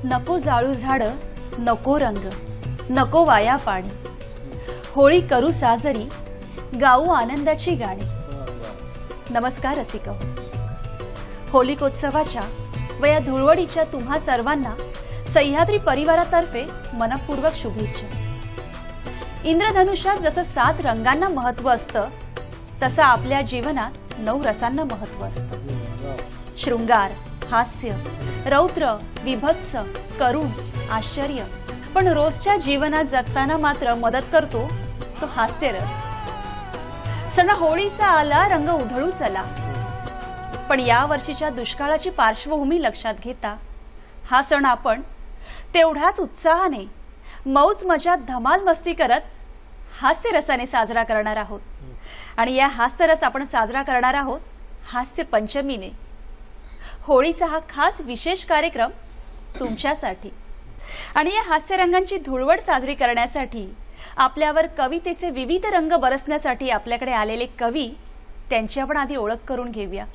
नको जाळू झाड, नको रंग, नको वाया पाणी, होळी करू साजरी, गाऊ आनंदाची गाणी। नमस्कार रसिक, होलिकोत्सवाच्या व या धुळवडीच्या तुम्हा सर्वांना सह्याद्री परिवारातर्फे मनपूर्वक शुभेच्छा। इंद्रधनुष्यात जसं 7 रंगांना महत्त्व असतं तसं आपल्या जीवनात 9 रसांना महत्त्व असतं। शृंगार, हास्य, रौद्र, विभत्स, करुण, आश्चर्य, पण रोजच्या जीवनात जगताना मात्र मदत करतो तो हास्यरस। सण होळीचा आला, रंग उधळू चला, पण या वर्षीच्या दुष्काळाची पार्श्वभूमी लक्षात घेता हा सण आपण तेवढ्याच उत्साहाने, मौज मजात, धमाल मस्ती करत हास्यरसाने साजरा करणार आहोत। आणि या हास्यरस आपण साजरा करणार आहोत हास्य पंचमीने। होळीचा हा खास विशेष कार्यक्रम तुमच्यासाठी आणि या हास्यरंगांची धुळवड साजरी करण्यासाठी आपल्यावर कवितेचे विविध रंग बरसण्यासाठी आपल्याकडे आलेले कवी, त्यांची आपण आधी ओळख करून घेऊया।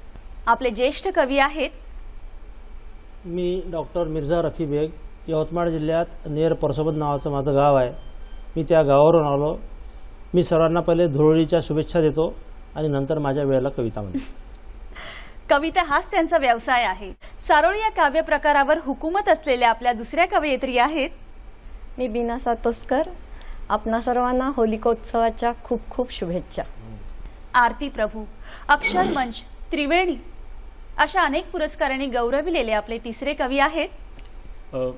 आपले ज्येष्ठ कवी आहेत मी डॉक्टर मिर्झा रफी बेग, यवतमाळ जिल्ह्यात नेर परसोबत नावाचं माझं गाव आहे। मी त्या गावावरून आलो। मी सर्वांना पहिले धुळवडीच्या शुभेच्छा देतो आणि नंतर माझ्या वेळेला कविता म्हणतो। कविता हाच त्यांचा व्यवसाय आहे। सारोळी या काव्य प्रकारावर हुकूमत असलेल्या आपल्या दुसऱ्या कवयित्री आहेत मी बीना सातोस्कर। आपणा सर्वांना होलिकोत्सवाच्या खूप खूप शुभेच्छा। आरती प्रभू, अक्षर मंच, त्रिवेणी अशा अनेक पुरस्कारांनी गौरविलेले आपले तिसरे कवी आहेत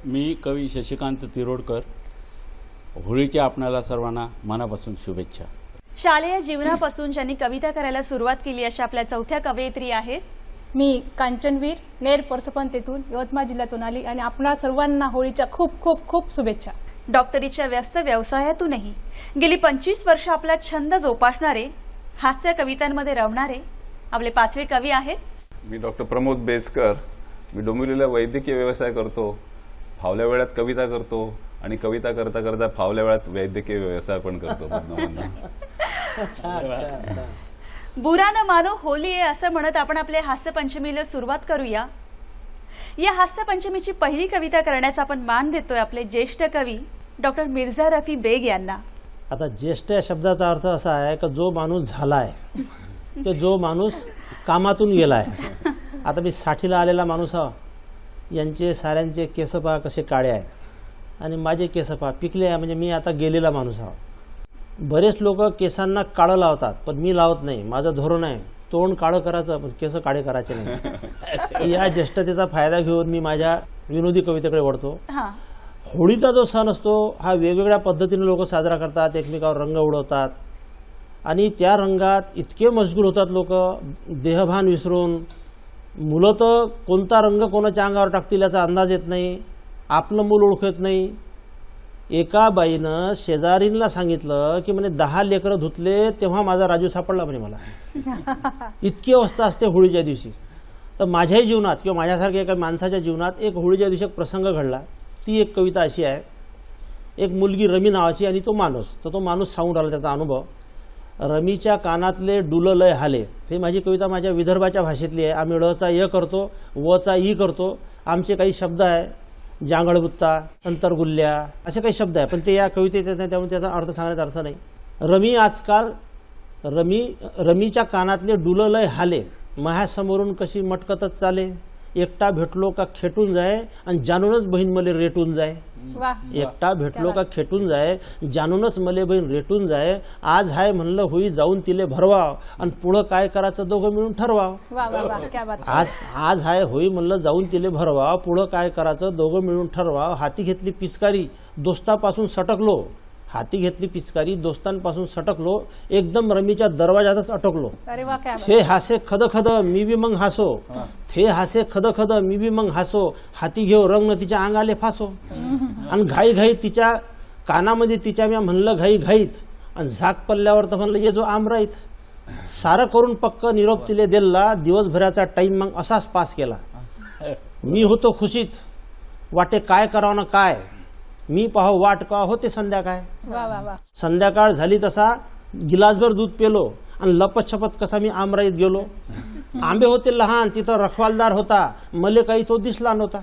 मी कवी शशिकांत तिरोडकर। होळीच्या आपणाला सर्वांना मनापासून शुभेच्छा। शालेय जीवनापासून ज्यांनी कविता करायला सुरुवात केली अशा आपल्या चौथ्या कवयित्री आहेत मी कांचनवीर, नेर परसोपंतेतून यवतमाळ जिल्ह्यातून आली आणि आपणा सर्वांना होळीच्या खूप खूप खूप शुभेच्छा। डॉक्टरीच्या व्यस्त व्यवसायातूनही गेली 25 वर्ष आपला छंद जोपासणारे, हास्य कवितांमध्ये रमणारे आपले पाचवे कवी आहेत मी डॉक्टर प्रमोद बेसकर। मी डोंबिवलीला वैद्यकीय व्यवसाय करतो, फावल्या वेळात कविता करतो आणि कविता करता करता फावल्या वेळात वैद्यकीय व्यवसाय पण करतो। बुरा न मानो होली आहे असं म्हणत आपण आपल्या हास्य पंचमीला सुरुवात करूया। या हास्य पंचमीची पहिली कविता करण्यास आपण मान देतोय आपले ज्येष्ठ कवी डॉक्टर मिर्झा रफी बेग यांना। आता ज्येष्ठ या शब्दाचा अर्थ असा आहे की जो माणूस झालाय, की जो माणूस कामातून गेलाय। आता मी 60ला आलेला माणूस हा, यांचे साऱ्यांचे केस पहा कसे काळे आहे आणि माझे केस पहा पिकले आहे, म्हणजे मी आता गेलेला माणूस हा। बरेच लोक केसांना काळं लावतात, पण मी लावत नाही। माझं धोरण आहे तोंड काळं करायचं, पण केस काळे करायचे नाही। या ज्येष्ठतेचा फायदा घेऊन मी माझ्या विनोदी कवितेकडे वळतो। होळीचा जो सण असतो हा वेगवेगळ्या पद्धतीने लोक साजरा करतात, एकमेकावर रंग उडवतात आणि त्या रंगात इतके मशगूल होतात लोक, देहभान विसरून। मुलं तर कोणता रंग कोणाच्या अंगावर टाकतील याचा अंदाज येत नाही, आपलं मूल ओळखत नाही। एका बाईनं शेजारींना सांगितलं की म्हणे 10 लेकरं धुतले तेव्हा माझा राजू सापडला म्हणे मला। इतकी अवस्था असते होळीच्या दिवशी। तर माझ्याही जीवनात किंवा माझ्यासारख्या एका माणसाच्या जीवनात एक होळीच्या दिवशी एक प्रसंग घडला। ती एक कविता अशी आहे, एक मुलगी रमी नावाची आणि तो माणूस, तर तो माणूस सांगून राहिला त्याचा अनुभव। रमीच्या कानातले डुलं लय हाले, ही माझी कविता माझ्या विदर्भाच्या भाषेतली आहे। आम्ही ळचा य करतो, वचा ई करतो। आमचे काही शब्द आहे, जांगळबुत्ता, संतरगुल्ल्या असे काही शब्द आहे, पण ते या कवितेत येत नाही, त्यामुळे त्याचा अर्थ सांगण्याचा अर्थ नाही। रमी आजकाल रमीच्या कानातले डुलं लय हाले, माह्यासमोरून कशी मटकतच चाले। एकटा भेटलो का खेटून जाय आणि जाणूनच बहीण मले रेटून जाय. वा एकटा भेटलो का खेटून जाय जाणूनच मले बहीण रेटून जाय. आज हाय म्हणलं होई जाऊन तिले भरवाव आणि पुढं काय करायचं दोघं मिळून ठरवाव. वा वा वा क्या बात. आज हाय होई म्हणलं जाऊन तिले भरवाव पुढं काय करायचं दोघं मिळून ठरवाव. हाती घेतली पिचकारी दोस्तापासून सटकलो. हाती घेतली पिचकारी दोस्तांपासून सटकलो. एकदम रमीच्या दरवाजातच अटकलो. अरे वा क्या बात. थे हासे खद खद मी बी मग हासो. थे हासे खद खद मी बी मग हासो. हाती घेऊ रंग न तिच्या अंगाले फासो. आणि घाई घाई तिच्या कानामध्ये तिच्या म्या म्हणलं घाई घाईत आणि झाक पल्ल्यावर तर म्हणलं ये जो आमराईत. सारं करून पक्क निरोप तिले दिला. दिवसभराचा टाइम मग असाच पास केला. मी होतो खुशीत वाटे काय करावं ना काय. मी पाहो वाट का होते संध्याकाळ. वा वा वा. संध्याकाळ झाली तसा गिलासभर दूध पेलो आणि लपत कसा मी आमराईत गेलो. आंबे होते लहान तिथं रखवालदार होता मले काही तो दिसला नव्हता.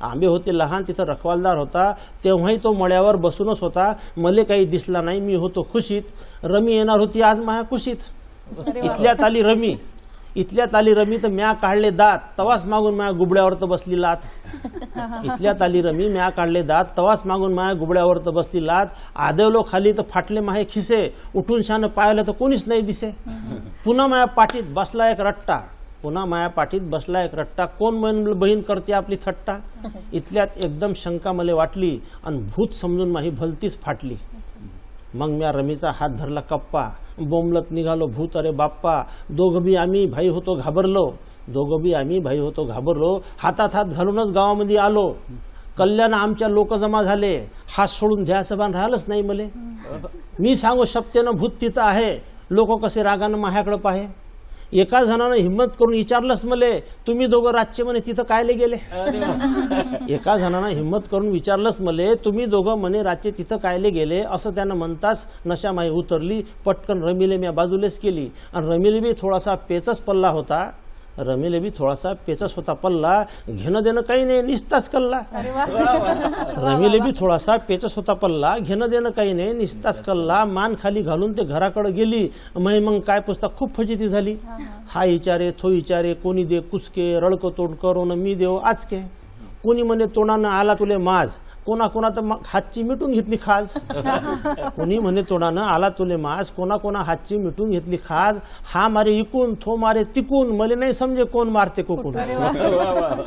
आंबे होते लहान तिथं रखवालदार होता तेव्हाही तो मळ्यावर बसूनच होता. मले काही दिसला नाही. मी होतो खुशीत. रमी येणार होती आज माया कुशीत. इथल्यात आली रमी तर म्या काढले दात तवाच मागून माया गुबड्यावर तर बसली लात. इथल्यात आली रमी म्या काढले दात तवाच मागून माया गुबड्यावर तर बसली लात. आदवलो खाली तर फाटले माहे खिसे. उठून शान पाहिलं तर कोणीच नाही दिसे. पुन्हा माया पाठीत बसला एक रट्टा. कोण बहीण करते आपली थट्टा. इथल्यात एकदम शंका मले वाटली आणि भूत समजून माही भलतीच फाटली. मग म्या रमीचा हात धरला कप्पा. बोंबलत निघालो भूत अरे बाप्पा. दोघं बी आम्ही भाई होतो घाबरलो. हातात हात घालूनच गावामध्ये आलो. कल्याण आमच्या लोक जमा झाले. हात सोडून द्यायचं बाण राहिलंच नाही मले. मी सांगू शपथेनं भूत तिथं आहे. लोक कसे रागानं माझ्याकडे पाहे. एका जणानं हिंमत करून विचारलंच मले तुम्ही दोघं रातचे म्हणे तिथं कायले गेले. एका जणानं हिंमत करून विचारलंच मले तुम्ही दोघं म्हणे रातचे तिथं कायले गेले. असं त्यानं म्हणताच नशा माही उतरली. पटकन रमीले मी बाजूलेच केली आणि रमीले बी थोडासा पेचच पल्ला होता. घेणं देणं काही नाही निस्ताच कल्ला. अरे वा. रमीले बी थोडासा पेचस होता पल्ला. घेणं देणं काही नाही निस्ताच कल्ला. मान खाली घालून ते घराकडे गेली. मग काय पुस्तक खूप फजिती झाली. हा विचारे थो विचारे कोणी दे कुचके रडकं तोंड करून मी देव आचके. कोणी म्हणे तोंडानं आला तुले माज. कोणा तर हातची मिटून घेतली खाज. कोणी म्हणे तोंडानं आला तुले माज. कोणा हातची मिटून घेतली खाज. हा मारे इकून थो मारे तिकून मले नाही समजे कोण मारते कोकून.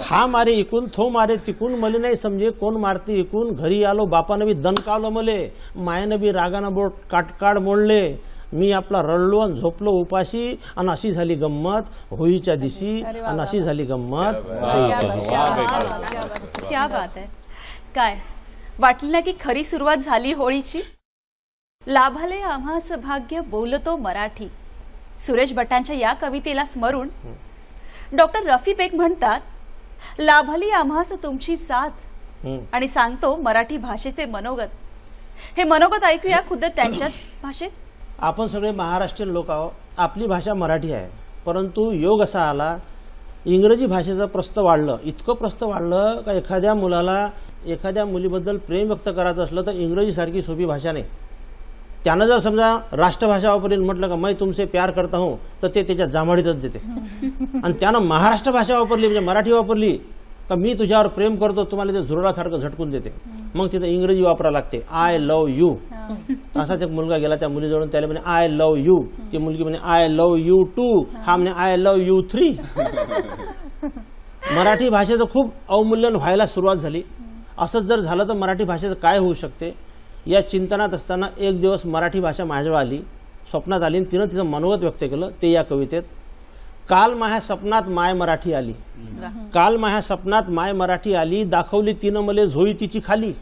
हा मारे इकून थो मारे तिकून मले नाही समजे कोण मारते इकून. घरी आलो बापानं बी दणकावलं मले. मायनं बी रागानं बोट काटकाड मोडले. मी आपला रडलो आणि झोपलो उपाशी आणि अशी झाली गंमत होळीच्या दिवशी. आणि अशी झाली गंमत होळीच्या दिवशी. क्या बात आहे. काय वाटलं ना की खरी सुरुवात झाली होळीची. लाभाले आम्हास भाग्य बोलतो मराठी. सुरेश भटांच्या या कवितेला स्मरून डॉक्टर रफी बेग म्हणतात लाभली आम्हास तुमची साथ आणि सांगतो मराठी भाषेचे मनोगत. हे मनोगत ऐकूया खुद्द त्यांच्याच भाषेत. आपण सगळे महाराष्ट्रीयन लोक आहोत. आपली भाषा मराठी आहे. परंतु योग असा आला इंग्रजी भाषेचं प्रस्थ वाढलं. इतकं प्रस्थ वाढलं का एखाद्या मुलाला एखाद्या मुलीबद्दल प्रेम व्यक्त करायचं असलं तर इंग्रजीसारखी सोपी भाषा नाही. त्यानं जर समजा राष्ट्रभाषा वापरली म्हटलं का मैं तुमसे प्यार करता हूं तर ते त्याच्या जांभळीतच देते. आणि त्यानं महाराष्ट्र भाषा वापरली म्हणजे मराठी वापरली का मी तुझ्यावर प्रेम करतो तुम्हाला ते झुरळासारखं झटकून देते. मग तिथं इंग्रजी वापरावं लागते. I love you. असाच एक मुलगा गेला त्या मुलीजवळून त्याला म्हणे आय लव्ह यू. ती मुलगी म्हणे आय लव्ह यू टू. हा म्हणे आय लव्ह यू 3. मराठी भाषेचं खूप अवमूल्यन व्हायला सुरुवात झाली. असंच जर झालं तर मराठी भाषेचं काय होऊ शकते या चिंतनात असताना एक दिवस मराठी भाषा माझ्याजवळ आली. स्वप्नात आली आणि तिनं तिचं मनोगत व्यक्त केलं ते या कवितेत. काल माझ्या सपनात माय मराठी आली. काल माझ्या सपनात माय मराठी आली दाखवली तिनं मले झोळी तिची खाली.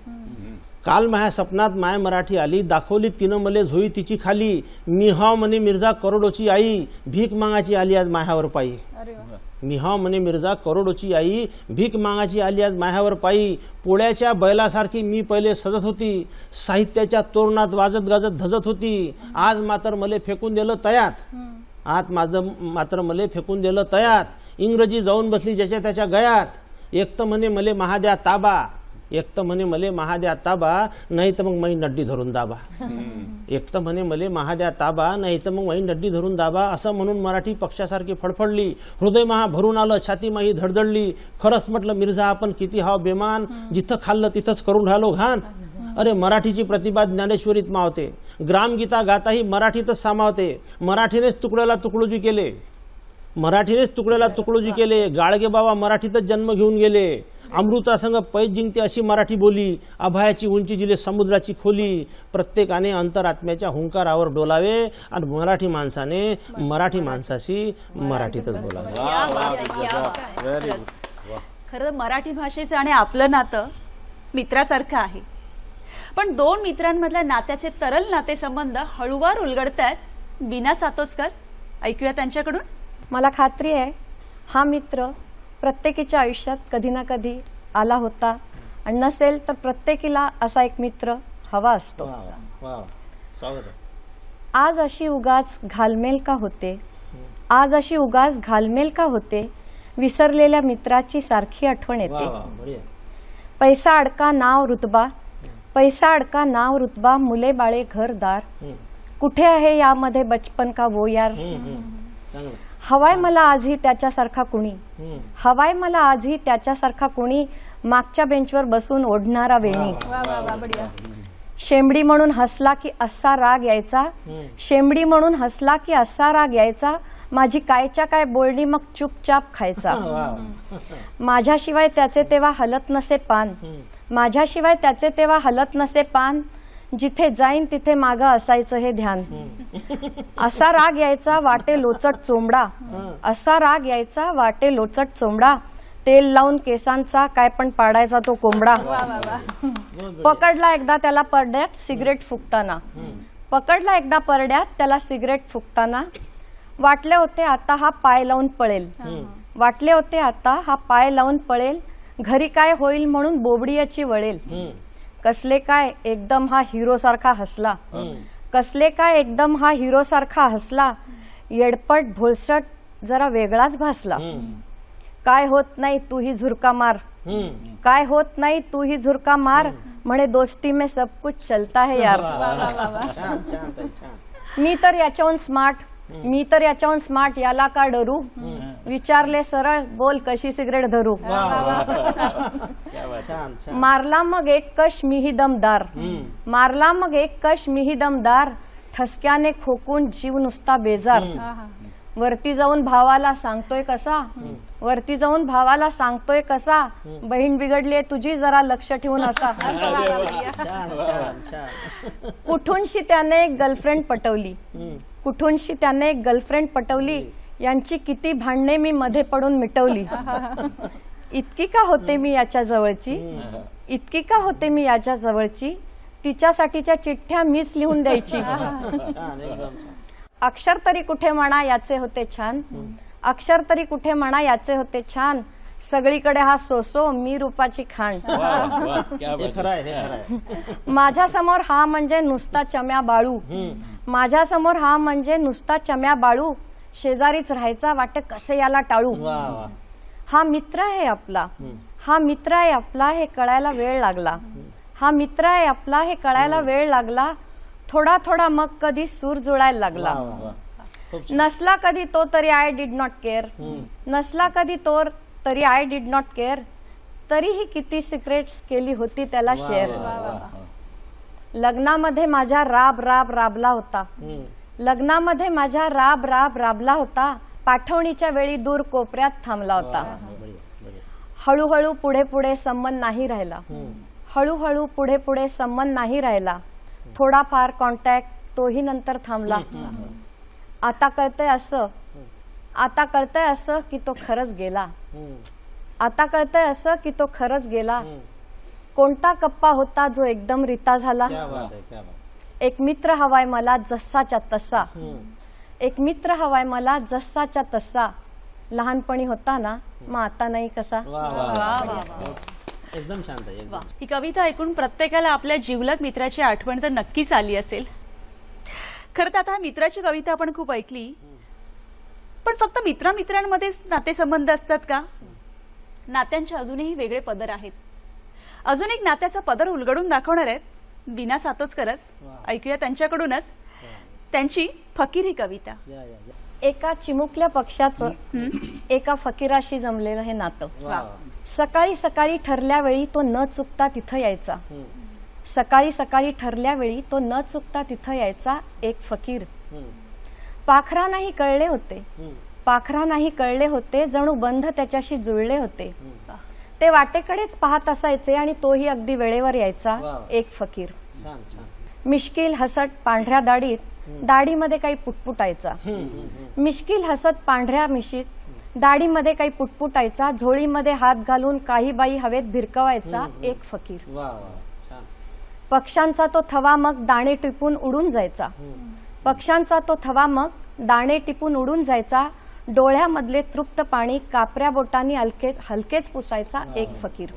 काल माझ्या सपनात माय मराठी आली दाखवली तिनं मले झोळी तिची खाली. मी हाव म्हणे मिर्झा करोडोची आई भीक मागाची आली आज माह्यावर पायी. मी हाव म्हणे मिर्झा करोडोची आई भीक मागाची आली आज माह्यावर पायी. पोळ्याच्या बैलासारखी मी पहिले सजत होती. साहित्याच्या तोरणात वाजत गाजत धजत होती. आज मात्र मले फेकून दिलं तयात. मात्र मले फेकून दिलं तयात. इंग्रजी जाऊन बसली ज्याच्या त्याच्या गयात. एक तर म्हणे मले महाद्या ताबा. एक तर म्हणे मले महाद्या ताबा, नाही तर मग मी नड्डी धरून दाबा. एक तर म्हणे मले महाद्या ताबा, नाही तर मग मी नड्डी धरून दाबा. असं म्हणून मराठी पक्षासारखी फडफडली. हृदय महा भरून आलं, छाती माही धडधडली. खरंच म्हटलं मिर्झा आपण किती हाव बेमान, जिथं खाल्लं तिथंच करून राहिलो घाण. अरे मराठीची प्रतिभा ज्ञानेश्वरीत मावते. ग्रामगीता गाताही मराठीतच सामावते. मराठीनेच तुकड्याला तुकडोजी केले. मराठीनेच तुकड्याला तुकडोजी केले. गाडगे बाबा मराठीतच जन्म घेऊन गेले. अमृतासंग पैज जिंकते अशी मराठी बोली. अभयाची उंची जिले समुद्राची खोली. प्रत्येकाने अंतरात्म्याच्या हुंकारावर डोलावे आणि मराठी माणसाने मराठी माणसाशी मराठीतच बोलावे. खरं मराठी भाषेचं आणि आपलं नातं मित्रासारखं आहे. पण दोन मित्रांमधल्या नात्याचे तरल नातेसंबंध हळूवार उलगडतायत बीना सातोसकर. ऐकूया त्यांच्याकडून. मला खात्री आहे हा मित्र प्रत्येकीच्या आयुष्यात कधी ना कधी आला होता आणि नसेल तर प्रत्येकीला असा एक मित्र हवा असतो. स्वागत आहे. आज अशी उगाच घालमेल का होते, आज अशी उगाच घालमेल का होते, विसरलेल्या मित्राची सारखी आठवण येते. पैसा अडका नाव रुतबा, पैसा अडका नाव रुतबा, मुले बाळे घरदार, कुठे आहे यामध्ये बचपन का वो यार. हवाय मला आजही त्याच्यासारखा कुणी, हवाय मला आजही त्याच्यासारखा कुणी, मागच्या बेंचवर बसून ओढणारा वेणी. शेंबडी म्हणून हसला की असा राग यायचा, शेंबडी म्हणून हसला की असा राग यायचा, माझी कायच्या काय बोलणी मग चुपचाप खायचा. माझ्याशिवाय त्याचे तेव्हा हलत नसे पान, माझ्याशिवाय त्याचे तेव्हा हलत नसे पान, जिथे जाईन तिथे मागं असायचं हे ध्यान. असा राग यायचा वाटे लोचट चोंबडा, असा राग यायचा वाटे लोचट चोंबडा, तेल लावून केसांचा काय पण पाडायचा तो कोंबडा. पकडला एकदा त्याला परड्यात सिगरेट फुकताना, पकडला एकदा परड्यात त्याला सिगरेट फुकताना, वाटले होते आता हा पाय लावून पळेल, वाटले होते आता हा पाय लावून पळेल, घरी काय होईल म्हणून बोबडीयाची वळेल. कसले काय एकदम हा हिरो सारखा हसला, कसले काय एकदम हा हिरो सारखा हसला, येडपट भोलसट जरा वेगळाच भासला. काय होत नाही तू ही झुरका मार, काय होत नाही तू ही झुरका मार, म्हणे दोस्ती में सब कुछ चलता है यार. मी तर याच्याहून स्मार्ट, मी तर याच्याहून स्मार्ट, याला का डरू, विचारले सरळ बोल कशी सिगरेट धरू. मारला मग एक कश मीही दमदार, मारला मग एक कश मीही दमदार, ठसक्याने खोकून जीव नुसता बेजार. वरती जाऊन भावाला सांगतोय कसा, वरती जाऊन भावाला सांगतोय कसा, बहीण बिघडलीये तुझी जरा लक्ष ठेवून असा. कुठूनशी त्याने एक गर्लफ्रेंड पटवली, कुठूनशी त्याने एक गर्लफ्रेंड पटवली, यांची किती भांडणे मी मध्ये पडून मिटवली. इतकी का होते मी याच्या जवळची, इतकी का होते मी याच्या जवळची, तिच्यासाठीच्या चिठ्ठ्या मीच लिहून द्यायची. अक्षर तरी कुठे म्हणा याचे होते छान, अक्षर तरी कुठे म्हणा याचे होते छान, सगळीकडे हा सोसो मी रूपाची खाण. माझ्या समोर हा म्हणजे नुसता चम्या बाळू, माझ्या समोर हा म्हणजे नुसता चम्या बाळू, शेजारीच राहायचा वाटे कसे याला टाळू. हा मित्र आहे आपला, हा मित्र आहे आपला हे कळायला वेळ लागला, हा मित्र आहे आपला हे कळायला वेळ लागला, थोडा थोडा मग कधी सूर जुळायला लागला. नसला कधी तो तरी आय डिड नॉट केअर, नसला कधी तो तरी आय डिड नॉट केअर, तरीही किती सिक्रेट्स केली होती त्याला शेअर. लग्नामध्ये माझ्या राब राब राबला होता, लग्नामध्ये माझ्या राब राब राबला होता, पाठवणीच्या वेळी दूर कोपऱ्यात थांबला होता. हळूहळू पुढे पुढे संबंध नाही राहिला, हळूहळू पुढे पुढे संबंध नाही राहिला, थोडाफार कॉन्टॅक्ट तोही नंतर थांबला. आता कळतंय असं, आता कळतंय असं की तो खरंच गेला, आता कळतंय असं की तो खरंच गेला. कोणता कप्पा होता जो एकदम रिता झाला, एक मित्र हवाय मला जसाच्या तसा, एक मित्र हवाय मला जसाच्या तसा, लहानपणी होता ना मग आता नाही कसा. एकदम शांत आहे. वा, ही कविता ऐकून प्रत्येकाला आपल्या जिवलग मित्राची आठवण तर नक्कीच आली असेल. खरं तर आता मित्राची कविता आपण खूप ऐकली, पण फक्त मित्रांमध्येच नातेसंबंध असतात का? नात्यांचे अजूनही वेगळे पदर आहेत. अजून एक नात्याचा पदर उलगडून दाखवणार आहेत वीणा सातोसकरच. ऐकूया त्यांच्याकडूनच त्यांची फकीर ही कविता. एका चिमुकल्या पक्षाचं एका फकीराशी जमलेलं हे नातं. वा. सकाळी सकाळी ठरल्या वेळी तो न चुकता तिथं यायचा. सकाळी सकाळी ठरल्या वेळी तो न चुकता तिथं यायचा एक फकीर. पाखरा नाही कळले होते, पाखरा नाही कळले होते, जणू बंध त्याच्याशी जुळले होते. ते वाटेकडेच पाहत असायचे आणि तोही अगदी वेळेवर यायचा एक फकीर. छान छान. मिश्किल हसत पांढऱ्या दाढीत, दाढीमध्ये काही पुटपुटायचा. मिश्किल हसत पांढऱ्या मिशीत, दाढीमध्ये काही पुटपुटायचा. झोळीमध्ये हात घालून काही बाई हवेत भिरकवायचा एक फकीर. वा वा छान. पक्ष्यांचा तो थवा मग दाणे टिपून उडून जायचा. पक्ष्यांचा तो थवा मग दाणे टिपून उडून जायचा. डोळ्यामधले तृप्त पाणी कापऱ्या बोटांनी हलकेच पुसायचा एक फकीर.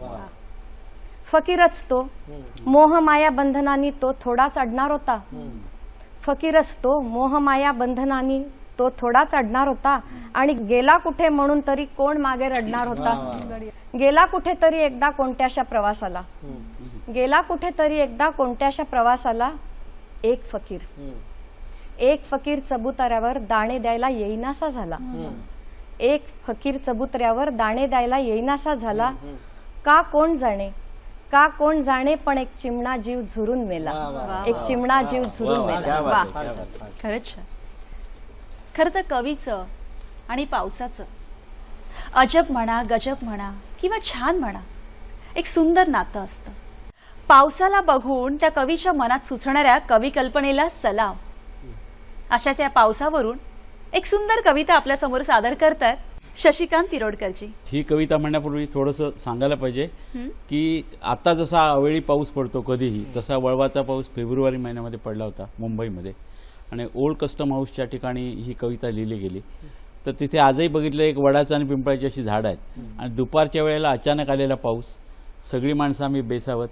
फकीरच तो, मोहमाया बंधनांनी तो थोडाच अडणार होता. फकीरच तो, मोहमाया बंधनांनी तो थोडाच अडणार होता. आणि गेला कुठे म्हणून तरी कोण मागे रडणार होता. गेला कुठेतरी एकदा कोणत्याशा प्रवासाला, गेला कुठेतरी एकदा कोणत्याशा प्रवासाला एक फकीर. एक फकीर चबुतऱ्यावर दाणे द्यायला येईनासा झाला. एक फकीर चबुतऱ्यावर दाणे द्यायला येईनासा झाला. का कोण जाणे, का कोण जाणे, पण एक चिमणा जीव झुरून मेला. एक चिमणा जीव झुरून मेला. वा. खरंच छान. खरं तर कवीचं आणि पावसाचं अजब म्हणा, गजब म्हणा किंवा छान म्हणा, एक सुंदर नातं असतं. पावसाला बघून त्या कवीच्या मनात सुचणाऱ्या कवी कल्पनेला सलाम. अशाच या पावसावरून एक सुंदर कविता आपल्या समोर सादर करतात शशिकांत तिरोडकरजी. ही कविता म्हणण्यापूर्वी थोडंसं सांगायला पाहिजे की आता जसा अवेळी पाऊस पडतो कधीही, तसा वळवाचा पाऊस फेब्रुवारी महिन्यामध्ये पडला होता मुंबईमध्ये. आणि ओल्ड कस्टम हाऊसच्या ठिकाणी ही कविता लिहिली गेली. तर तिथे आजही बघितलं एक वडाचं आणि पिंपळाची अशी झाडं आहेत. आणि दुपारच्या वेळेला अचानक आलेला पाऊस, सगळी माणसं आम्ही बेसावत.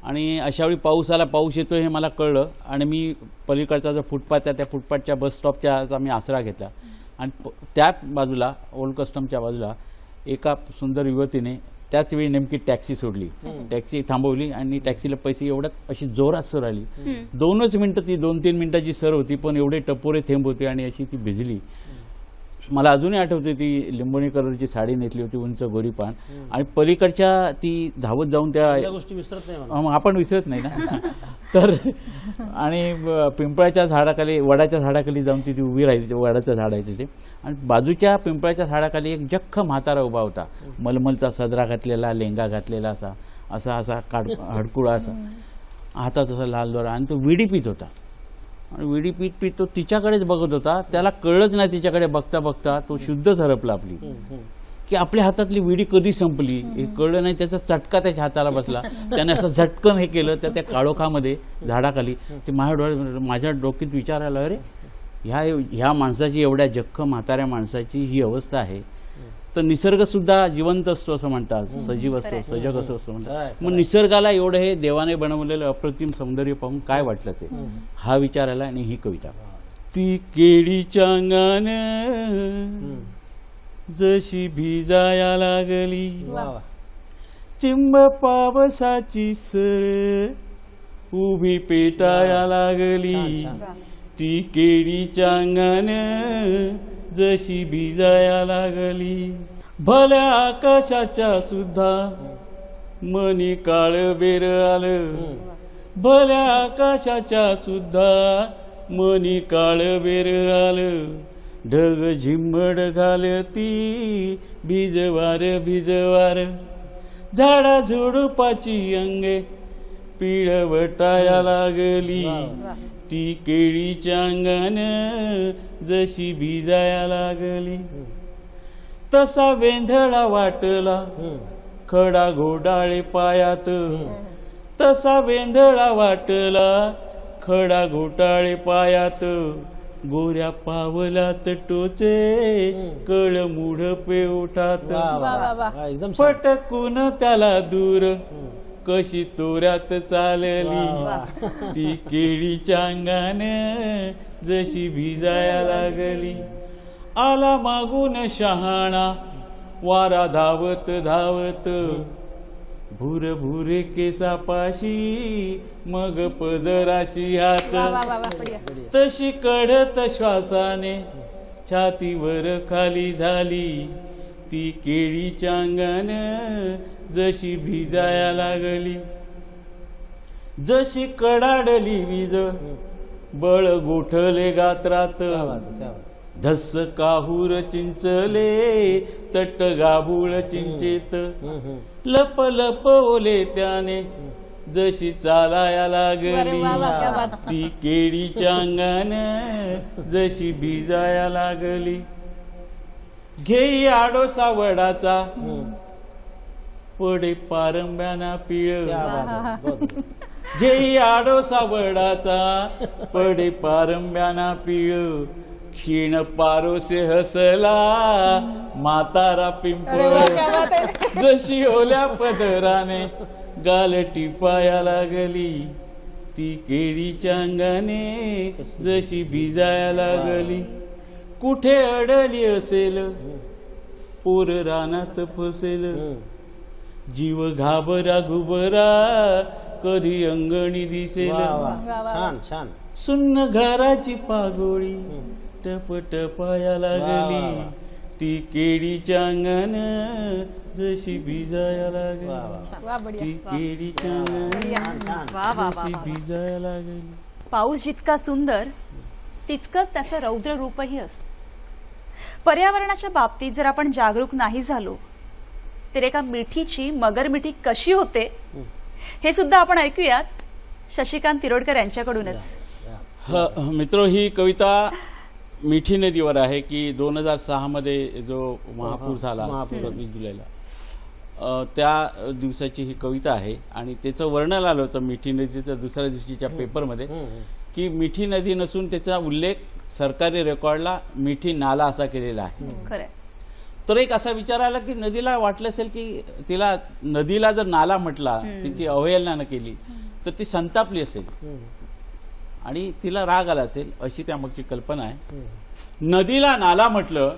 आणि अशावेळी पाऊस आला, पाऊस येतो हे मला कळलं. आणि मी पलीकडचा जो फुटपाथ आहे त्या फुटपाथच्या बस स्टॉपच्या आम्ही आसरा घेतला. आणि त्या बाजूला ओल्ड कस्टमच्या बाजूला एका सुंदर युवतीने त्याच वेळी नेमकी टॅक्सी सोडली. टॅक्सी थांबवली आणि टॅक्सीला पैसे एवढ्यात अशी जोरात सर आली. 2च मिनिटं, ती 2-3 मिनिटाची सर होती, पण एवढे टपोरे थेंब होते आणि अशी ती भिजली. मला अजूनही आठवते ती लिंबोणी कलरची साडी नेसली होती, उंच गोरीपान. आणि पलीकडच्या ती धावत जाऊन त्या गोष्टी विसरत नाही आपण विसरत नाही ना. तर आणि पिंपळाच्या झाडाखाली, वडाच्या झाडाखाली जाऊन ती उभी राहिली. वडाचं झाड आहे तिथे. आणि बाजूच्या पिंपळाच्या झाडाखाली एक जख्ख म्हातारा उभा होता, मलमलचा सदरा घातलेला, लेंगा घातलेला, असा हडकुळा, असा हातात असा लाल दोरा. आणि तो विडी पित होता. आणि विडी पीत तो तिच्याकडेच बघत होता. त्याला कळलंच नाही, तिच्याकडे बघता बघता तो शुद्धच हरपला आपली, की आपल्या हातातली विडी कधी संपली हे कळलं नाही. त्याचा चटका त्याच्या हाताला बसला. त्याने असं झटकन हे केलं. त्या काळोखामध्ये झाडाखाली ते माझ्या डोक्यात विचारायला, अरे ह्या माणसाची, एवढ्या जख्ख म्हाताऱ्या माणसाची ही अवस्था आहे. तर निसर्ग सुद्धा जिवंत असतो असं म्हणतात, सजीव असतो, सजग असतो असं म्हणतात. मग निसर्गाला एवढं हे देवाने बनवलेलं अप्रतिम सौंदर्य पाहून काय वाटलं ते, हा विचार आला. आणि ही कविता. ती केळीच्या अंगान जशी भिजाया लागली, चिंब पावसाची सर उभी पेटाया लागली. ती केळीच्या अंगान जशी भिजाया लागली. भल्या आकाशाच्या सुद्धा मनी काळ बेर आलं. भल्या आकाशाच्या सुद्धा मनी काळ बेर आलं. ढग झिम्मड घालती भिजवार भिजवार. झाडा झुडुपाची अंगे पिळवटाया लागली. ती केळीच्या अंगान जशी भिजाया लागली. तसा वेंधळा वाटला खडा घोडाळे पायात. तसा वेंधळा वाटला खडा घोटाळे पायात. गोऱ्या पावलात टोचे कळ मूढ पेवठात. एकदम पटकून त्याला दूर कशी तोऱ्यात चालली. ती केळीच्या अंगान जशी भिजाया लागली. आला मागून शहाणा वारा धावत धावत. भूर भुरे केसापाशी मग पदराशी हात वा वा वा वा बढिया. तशी कढत श्वासाने छातीवर खाली झाली ती केळीच्या अंगान जशी भिजाया लागली जशी कडाडली वीज बळ गोठले गात्रात धस्स काहूर चिंचले तट गाभूळ चिंचेत लप लप ओले त्याने जशी चालाया अरे लागली वा वा क्या बात. ती केळीच्या अंगान जशी भिजाया लागली घेई आडोसा वडाचा पडे पारंब्याना पिळ घेई आडोसा वडाचा पडे पारंब्याना पिळ क्षीण पारोसे हसला म्हातारा अरे वा क्या पिंपळ बात आहे. जशी ओल्या पदराने गाल टिपाया लागली ती केळीच्या अंगाने जशी भिजाया लागली कुठे अडली असेल पोर रानात फसेल जीव घाबरा घुबरा कधी अंगणी दिसेल छान छान सुन्न घराची पागोळी टप टपाया लागली ती केळीच्या अंगण जशी भिजाया लागली वा बढिया. ती केळीच्या अंगण वा वा वा जशी वा. भिजाया लागली पाऊस जितका सुंदर तितकंच त्याचं रौद्र रूपही असतं. पर्यावरणाच्या बाबतीत जर आपण जागरूक नाही झालो तर एका मिठीची मगरमिठी कशी होते हे सुद्धा आपण ऐकूयात शशिकांत तिरोडकर यांच्याकडूनच. मित्र, ही कविता मिठी नदीवर आहे की 2006 मध्ये जो महापूर झाला 26 जुलैला त्या दिवसाची ही कविता आहे आणि त्याचं वर्णन आलं होतं मिठी नदीचं दुसऱ्या दिवशीच्या पेपरमध्ये की मिठी नदी नसून त्याचा उल्लेख सरकारी रेकॉर्डला मिठी नाला असा केलेला आहे. खरंय. तर एक असा विचार आला की नदीला वाटलं असेल की तिला नदीला जर नाला म्हटला तिची अवहेलना न केली तर ती संतापली असेल आणि तिला राग आला असेल अशी त्यामागची कल्पना आहे. नदीला नाला म्हटलं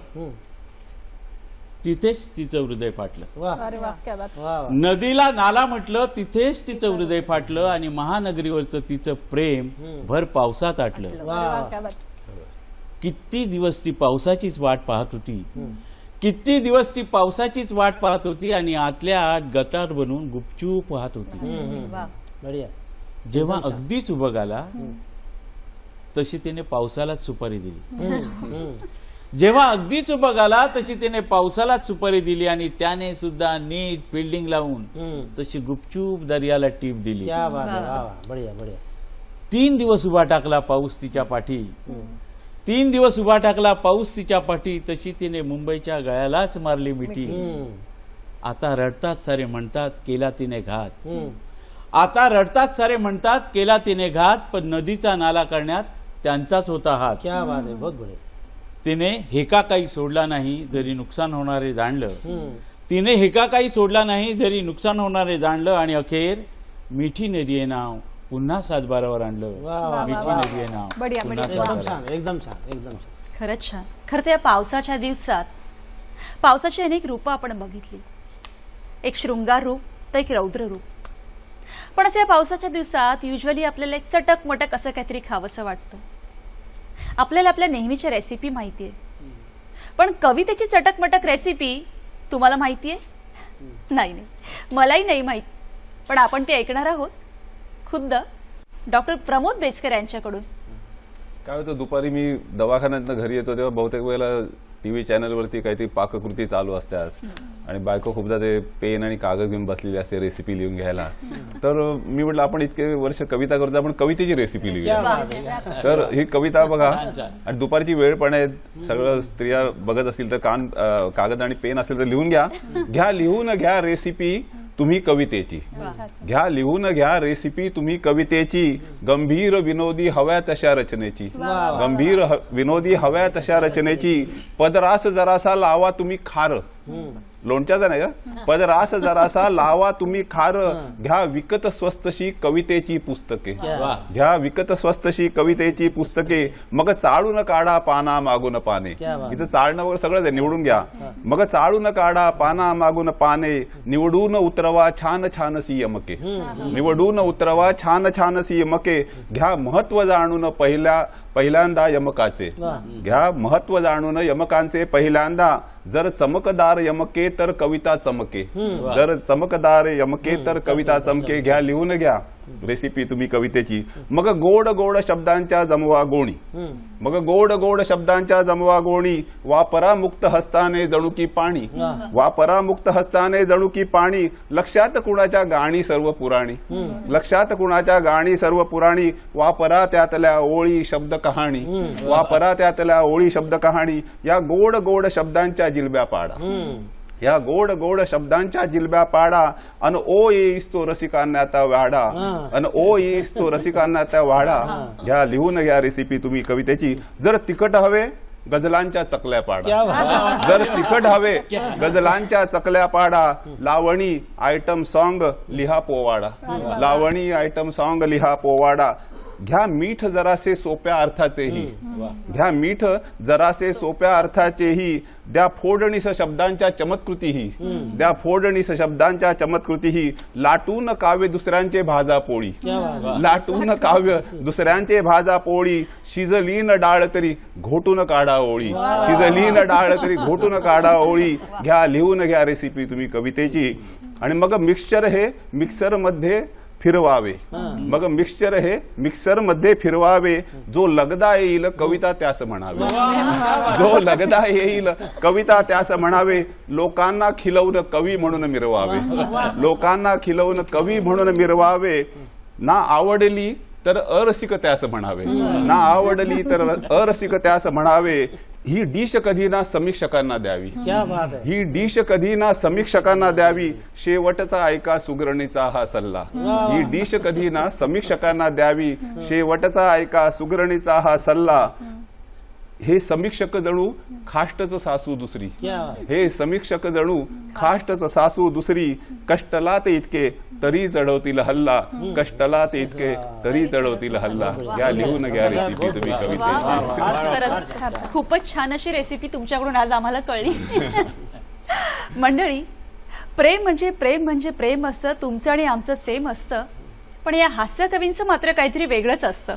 तिथेच तिचं हृदय फाटलं. अरे वा क्या बात. नदीला नाला म्हटलं तिथेच तिचं हृदय फाटलं आणि महानगरीवरचं तिचं प्रेम भर पावसात आटलं. अरे वा क्या बात. किती दिवस ती पावसाचीच वाट पाहत होती किती दिवस ती पावसाचीच वाट पाहत होती आणि आतल्या आत गटार बनवून गुपचूप पाहत होती. वा. बढिया जेव्हा अगदीच उभं आला तशी तिने पावसालाच सुपारी दिली. जेव्हा अगदीच उभं आला तशी तिने पावसालाच सुपारी दिली आणि त्याने सुद्धा नीट फिल्डिंग लावून तशी गुपचूप दर्याला टीप दिली. क्या बात आहे. वा वा बढिया बढिया 3 दिवस उभा टाकला पाऊस तिच्या पाठी 3 दिवस उभा टाकला पाऊस तिच्या पाठी तशी तिने मुंबईच्या गळ्यालाच मारली मिठी. आता रडतात सारे म्हणतात केला तिने घात. आता रडतात सारे म्हणतात केला तिने घात पण नदीचा नाला करण्यात त्यांचाच होता हात. क्या बात आहे. बहुत बढिया. तिने हेका काही सोडला नाही जरी नुकसान होणारे जाणलं तिने हेका काही सोडला नाही जरी नुकसान होणारे जाणलं आणि अखेर मिठी नदी नाव पुन्हा सातबारावर आणलं. मिठी नदी नाव बढिया, पुन्हा बढिया. एकदम सातबारावर. छान एकदम छान एकदम छान. खरंच छान. खरं तर या पावसाच्या दिवसात पावसाची अनेक रूपं आपण बघितली. एक शृंगार रूप तर एक रौद्र रूप. पण असं या पावसाच्या दिवसात युजली आपल्याला एक चटक मटक असं काहीतरी खावंसं वाटतं. आपल्याला आपल्या नेहमीच्या रेसिपी माहितीये पण कवितेची चटक मटक रेसिपी तुम्हाला माहितीये? नाही मलाही नाही माहित पण आपण ती ऐकणार आहोत खुद्द डॉक्टर प्रमोद बेचकर यांच्याकडून. काय होतं दुपारी मी दवाखान्यातनं घरी येतो तेव्हा बहुतेक वेळेला टीव्ही चॅनलवरती काहीतरी पाककृती चालू असतात आणि बायको खूपदा ते पेन आणि कागद घेऊन बसलेली असते रेसिपी लिहून घ्यायला. तर मी म्हटलं आपण इतके वर्ष कविता करतो आपण कवितेची रेसिपी लिहूया. तर ही कविता बघा आणि दुपारची वेळ पण आहे सगळं स्त्रिया बघत असतील तर कागद आणि पेन असेल तर लिहून घ्या लिहून घ्या रेसिपी तुम्ही कवितेची. घ्या लिहून घ्या रेसिपी तुम्ही कवितेची गंभीर विनोदी हव्या तशा रचनेची. गंभीर विनोदी हव्या तशा रचनेची पदरास जरासा लावा तुम्ही खार लोणच्याचा नाही का, पदरास जरासा लावा तुम्ही खार, घ्या विकत स्वस्तशी कवितेची पुस्तके, घ्या विकत स्वस्तशी कवितेची पुस्तके, मग चाळून काढा पाना मागून पाने. इथं चाळणं वगैरे सगळंच आहे, निवडून घ्या. मग चाळून काढा पाना मागून पाने, निवडून उतरवा छान छानसी यमके, निवडून उतरवा छान छानसी यमके, घ्या महत्व जाणून पहिल्यांदा यमकाचे, घ्या महत्व जाणून यमकांचे पहिल्यांदा. जर चमकदार यमके तर कविता चमके, जर चमकदार यमके तर कविता चमके. घ्या लिहून घ्या रेसिपी तुम्ही कवितेची. मग गोड गोड शब्दांच्या जमवा गोणी, मग गोड गोड शब्दांच्या जमवा गोणी, वापरा मुक्त हस्ताने जणू की पाणी, वापरा मुक्त हस्ताने जणू की पाणी. लक्षात कुणाच्या गाणी सर्व पुराणी, लक्षात कुणाच्या गाणी सर्व पुराणी. वापरा त्यातल्या ओळी शब्द कहाणी, वापरा त्यातल्या ओळी शब्द कहाणी. या गोड गोड शब्दांच्या जिलब्या पाडा, या गोड गोड शब्दांच्या जिलब्या पाडा. अन ओ येईस तो रसिकांना त्या वाडा, अन ओ येईस तो रसिकांना त्या वाडा. घ्या लिहून घ्या रेसिपी तुम्ही कवितेची. जर तिखट हवे गझलांच्या चकल्या पाडा, जर तिखट हवे गझलांच्या चकल्या पाडा. लावणी आयटम सॉन्ग लिहा पोवाडा, लावणी आयटम सॉन्ग लिहा पोवाडा. घ्या मीठ जरासे सोप्या अर्थाचेही, घ्या मीठ जरासे सोप्या अर्थाचेही. द्या फोडणीस शब्दांच्या चमत्कृतीही, द्या फोडणीस शब्दांच्या चमत्कृतीही. लाटून काव्य दुसऱ्यांचे भाजा पोळी, लाटून काव्य दुसऱ्यांचे भाजा पोळी. शिजलीन डाळ तरी घोटून काढा ओळी, शिजलीन डाळ तरी घोटून काढा ओळी. घ्या लिहून घ्या रेसिपी तुम्ही कवितेची. आणि मग मिक्सचर हे मिक्सर मध्ये फिरवावे, मग मिक्सचर हे मिक्सर मध्ये फिरवावे. जो लगदा येईल कविता त्यास म्हणावे, जो लगदा येईल कविता त्यास म्हणावे. लोकांना खिलवून कवी म्हणून मिरवावे, लोकांना खिलवून कवी म्हणून मिरवावे. ना आवडली तर अरसिक त्यास म्हणावे, ना आवडली तर अरसिक त्यास म्हणावे. ही डिश कधी ना समीक्षकांना द्यावी, क्या बात है. ही डिश कधी ना समीक्षकांना द्यावी. शेवटचा ऐका सुगरणीचा हा सल्ला, ही डिश कधी ना समीक्षकांना द्यावी. शेवटचा ऐका सुगरणीचा हा सल्ला. हे समीक्षक जणू खाष्टच सासू दुसरी, हे समीक्षक जणू खाष्टच सासू दुसरी. कष्टला ते इतके तरी चढवतील हल्ला, कष्टला ते इतके तरी चढवतील हल्ला. या लिहून घ्या रेसिपी तुम्ही कवितेची. खरंच खूपच छान अशी रेसिपी तुमच्याकडून आज आम्हाला कळली. मंडळी, प्रेम म्हणजे प्रेम म्हणजे प्रेम असतं, तुमचं आणि आमचं सेम असतं. पण या हास्य कवींचं मात्र काहीतरी वेगळंच असतं.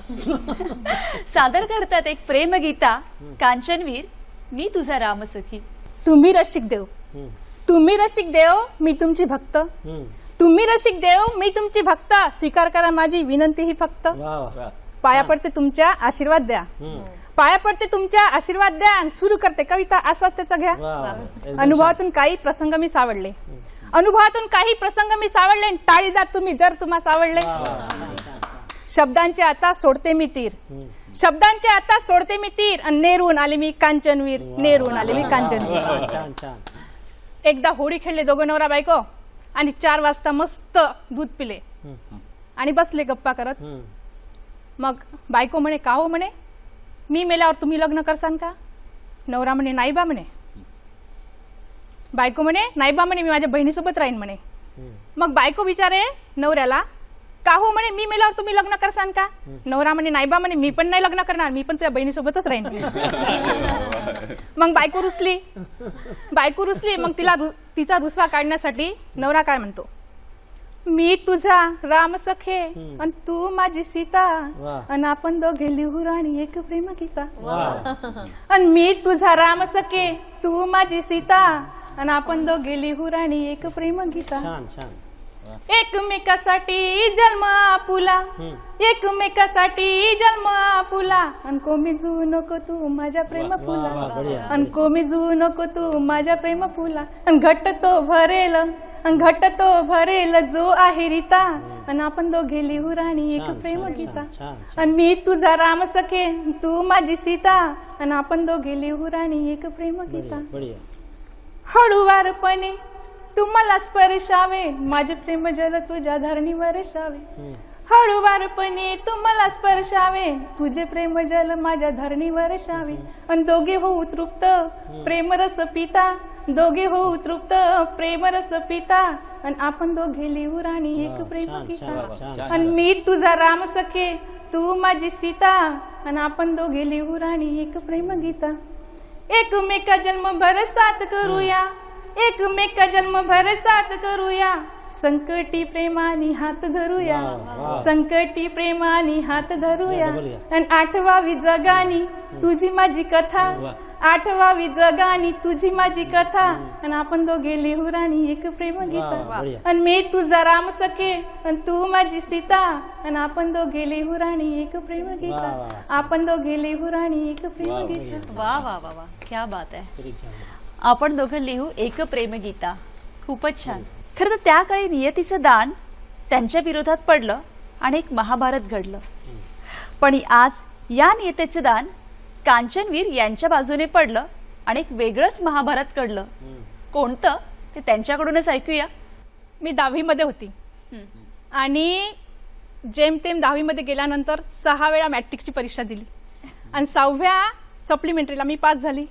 सादर करतात एक प्रेमगीता, कांचनवीर मी तुझा रामसखी. तुम्ही रसिक देव, तुम्ही रसिक देव मी तुमची भक्त, तुम्ही रसिक देव मी तुमची भक्त. स्वीकार करा माझी विनंती ही फक्त. पाया पडते तुमच्या आशीर्वाद द्या, पाया पडते तुमच्या आशीर्वाद द्या. आणि सुरू करते कविता, आस्वाद त्याचा घ्या. अनुभवातून काही प्रसंग मी सावडले, अनुभवातून काही प्रसंग मी सावडले. टाळी द्या तुम्ही जर तुम्हाला सावडले. शब्दांचे आता सोडते मी तीर, शब्दांचे आता सोडते मी तीर. आणि नेरून आले मी कांचनवीर, नेरून आले मी कांचनवीर. एकदा होळी खेळले दोघं नवरा बायको आणि 4 वाजता मस्त दूध पिले आणि बसले गप्पा करत. मग बायको म्हणे का हो म्हणे, मी मेल्यावर तुम्ही लग्न करसान का? नवरा म्हणे नाही बा म्हणे. बायको म्हणे नाही बा म्हणे, मी माझ्या बहिणीसोबत राहीन म्हणे. मग बायको विचारे नवऱ्याला का हो म्हणे, मी मेल्यावर तुम्ही लग्न करसान का? नवरा म्हणे नाही बा म्हणे, मी पण नाही लग्न करणार, मी पण तुझ्या बहिणीसोबतच राहीन. मग बायको रुसली, बायको रुसली. मग तिचा रुसवा काढण्यासाठी नवरा काय म्हणतो, मी तुझा राम सखे आणि तू माझी सीता, आणि आपण दोघे लिहू राणी एक प्रेम गीता. आणि मी तुझा राम सखे तू माझी सीता, आणि आपण दोघे लिहू राणी एक प्रेम गीता. एकमेकासाठी जन्म आपुला, एकमेकासाठी जन्म आपुला. आणि कोमिजू नको तू माझ्या प्रेम फुला, आणि कोमिजू नको तू माझ्या प्रेम फुला. आणि घट्ट तो भरेल, आणि घट्ट तो भरेल जो आहे रीता, आणि आपण दोघे लिहू राणी एक प्रेम गीता. आणि मी तुझा राम सखे तू माझी सीता, आणि आपण दोघे लिहू राणी एक प्रेम गीता. हळूवारपणे तू मला स्पर्शावे, माझे प्रेम जल तुझ्या धरणीवर शावे. हळूवारपणे तू मला स्पर्शावे, तुझे प्रेम जल माझ्या धरणीवर शावे. अन दोघे होऊ तृप्त प्रेमरस पिता, दोघे होऊ तृप्त प्रेमरस पिता. अन आपण दोघे लिहू राणी एक प्रेम गीता. अन मी तुझा राम सखे, तू माझी सीता. अन आपण दोघे लिहू राणी एक प्रेम गीता. एकमेका जन्मभर साथ करूया, एकमेका जन्मभर साथ करूया. संकटी प्रेमाने हात धरूया, संकटी प्रेमाने हात धरूया. आणि आठवावी जगानी तुझी माझी कथा, आठवावी जगानी तुझी माझी कथा. आणि आपण दोघे लिहू राणी एक प्रेम गीता. आणि मी तुझा राम सखे, आणि तू माझी सीता. आणि आपण दोघे लिहू राणी एक प्रेम गीता. आपण दोघे लिहू राणी एक प्रेम गीता. वा वा वा वा, क्या बात आहे. आपण दोघं लिहू एक प्रेमगीता. खूपच छान. खरं तर त्या काळी नियतीचं दान त्यांच्या विरोधात पडलं आणि एक महाभारत घडलं. पण आज या नियतीचं दान कांचनवीर यांच्या बाजूने पडलं आणि एक वेगळंच महाभारत घडलं. कोणतं ते त्यांच्याकडूनच ऐकूया. मी 10वी मध्ये होती आणि जेमतेम 10वी मध्ये गेल्यानंतर 6 वेळा मॅट्रिकची परीक्षा दिली आणि 6व्या सप्लिमेंटरीला मी पास झाली.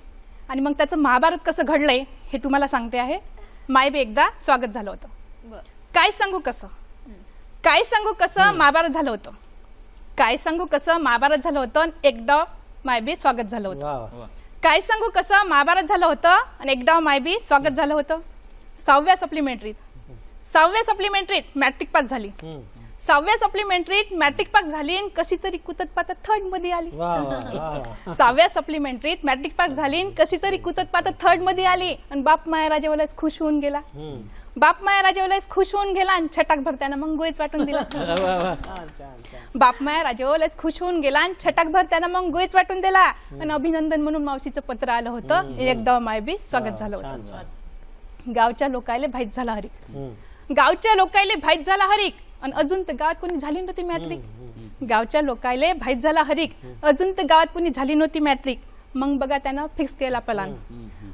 आणि मग त्याचं महाभारत कसं घडलंय हे तुम्हाला सांगते आहे. मायबी एकदा स्वागत झालं होतं. काय सांगू कसं, काय सांगू कसं महाभारत झालं होतं, काय सांगू कसं महाभारत झालं होतं. एकदा मायबी स्वागत झालं होतं. काय सांगू कसं महाभारत झालं होतं आणि एकदा मायबी स्वागत झालं होतं. 6व्या सप्लिमेंटरीत मॅट्रिक पास झाली. 6व्या सप्लिमेंटरीत मॅट्रिक पास झाली आणि कशी तरी कुतत पातत 3rd मध्ये आली. 6व्या सप्लिमेंटरीत मॅट्रिक पास झाली आणि कशी तरी कुतत पातत 3rd मध्ये आली. आणि बाप माया राजेवालाच खुश होऊन गेला. बाप माया राजेवालाच खुश होऊन गेला आणि छटाक भरत्यानं मग गोळीच वाटून दिला. बाप माया राजेवालाच खुश होऊन गेला आणि छटाक भरत्यानं मग गोळीच वाटून दिला. आणि अभिनंदन म्हणून मावशीचं पत्र आलं होतं. एकदा मायबी स्वागत झालं होतं. गावच्या लोकायले भाईत झाला हरिक, गावच्या लोकायले भाईत झाला हरिक. आणि अजून तर गावात कोणी झाली नव्हती मॅट्रिक. गावच्या लोकायले भाईत झाला हरिक, अजून तर गावात कोणी झाली नव्हती मॅट्रिक. मग बघा त्यानं फिक्स केला प्लॅन,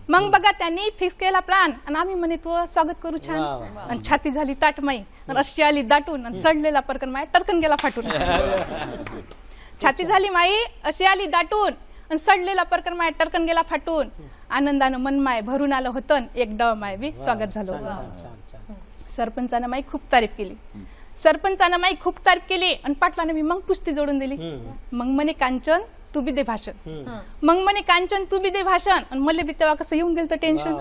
मग बघा त्यांनी फिक्स केला प्लॅन. आणि आम्ही म्हणे तू स्वागत करू छान. आणि छाती झाली ताटमाई, रशी आली दाटून, आणि सडलेला परकन माय टरकन गेला फाटून. छाती झाली माई, अशी आली दाटून, आणि सडलेला परकन माय टरकन गेला फाटून. आनंदानं मन माय भरून आलं होतं. एकदा माय बी स्वागत झालं होतं. सरपंचानं माई खूप तारीफ केली, सरपंचानं माई खूप तारीफ केली. आणि पाटलानं मी मग पुस्ती जोडून दिली. मग म्हणे कांचन तू बी दे भाषण, मग म्हणे कांचन तू बी दे भाषण. आणि मला बी तेव्हा कसं येऊन गेलं तर टेन्शन.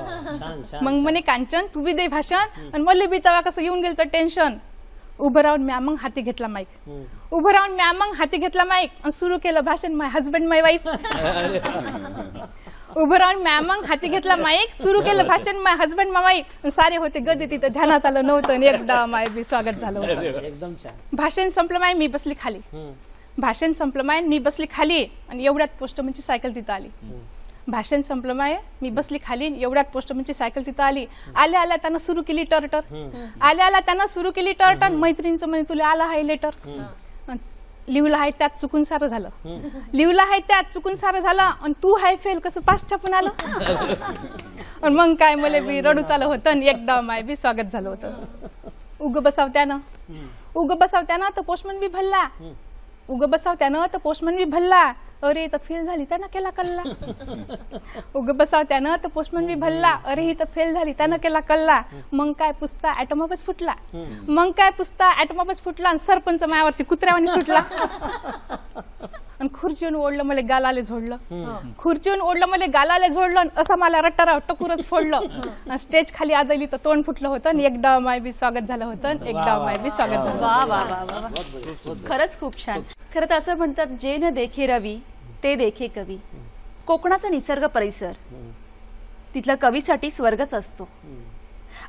मग म्हणे कांचन तू बी दे भाषण, आणि मला बी तेव्हा कसं येऊन गेलं तर टेन्शन. उभं राहून म्या मग हाती घेतला माईक, उभं राहून म्या मग हाती घेतला माईक. आणि सुरू केलं भाषण माय हजबंड माय वाईफ. उभं राहून म्या मग हाती घेतला माईक, सुरू केलं भाषण माय हजबंड माय वाईफ. सारे होते गदी तिथं, ध्यानात आलं नव्हतं. एकदा माय बी स्वागत झालं होतं. एकदम छान. भाषण संपलं माय, मी बसली खाली. भाषण संपलं माय, मी बसली खाली. आणि एवढ्यात पोस्टमनची सायकल तिथं आली. भाषण संपलं माय, मी बसली खाली. एवढ्यात पोस्टमनची सायकल तिथं आली. आल्या आल्या त्यानं सुरू केली टर्टर, आल्या आल्या त्यानं सुरू केली टर्टर. मैत्रिणीचं म्हणे तुला आलं आहे लेटर, लिवलं आहे त्यात चुकून सारं झालं, लिवलं आहे त्यात चुकून सारं झालं. आणि तू हाय फेल कसं पास छापून आलं. आणि मग काय मला बी रडू चालू होतं. आणि एकदा माय बी स्वागत झालं होतं. उग बसावत्यानं, उग बसावत्यानं तर पोस्टमन बी भल्ला, उग बसावत्यानं तर पोस्टमन बी भल्ला. अरे तर फेल झाली त्यानं केला कल्ला. उग बसावत्यानं तर पोस्टमन बी भल्ला. अरे ही तर फेल झाली त्यानं केला कल्ला. मग काय पुसता ऍटोमॉबच फुटला, मग काय पुसता ऍटोमॉबच फुटला. आणि सरपंच मायावरती कुत्र्यावानी सुटला. आणि खुर्चीहून ओढलं मला गालाले झोडलं, खुर्चीहून ओढलं मला गालाले झोडलं. असं मला रट्टाराव टकुरच फोडलं. स्टेज खाली आदली तर तोंड फुटलं होतं. आणि एकदा माय बी स्वागत झालं होतं. एकदा माय बी स्वागत झालं. वा वा वा वा, खरंच खूप छान. खरं तर असं म्हणतात जे न देखे रवी ते देखे कवी. कोकणाचा निसर्ग परिसर तिथल्या कवीसाठी स्वर्गच असतो.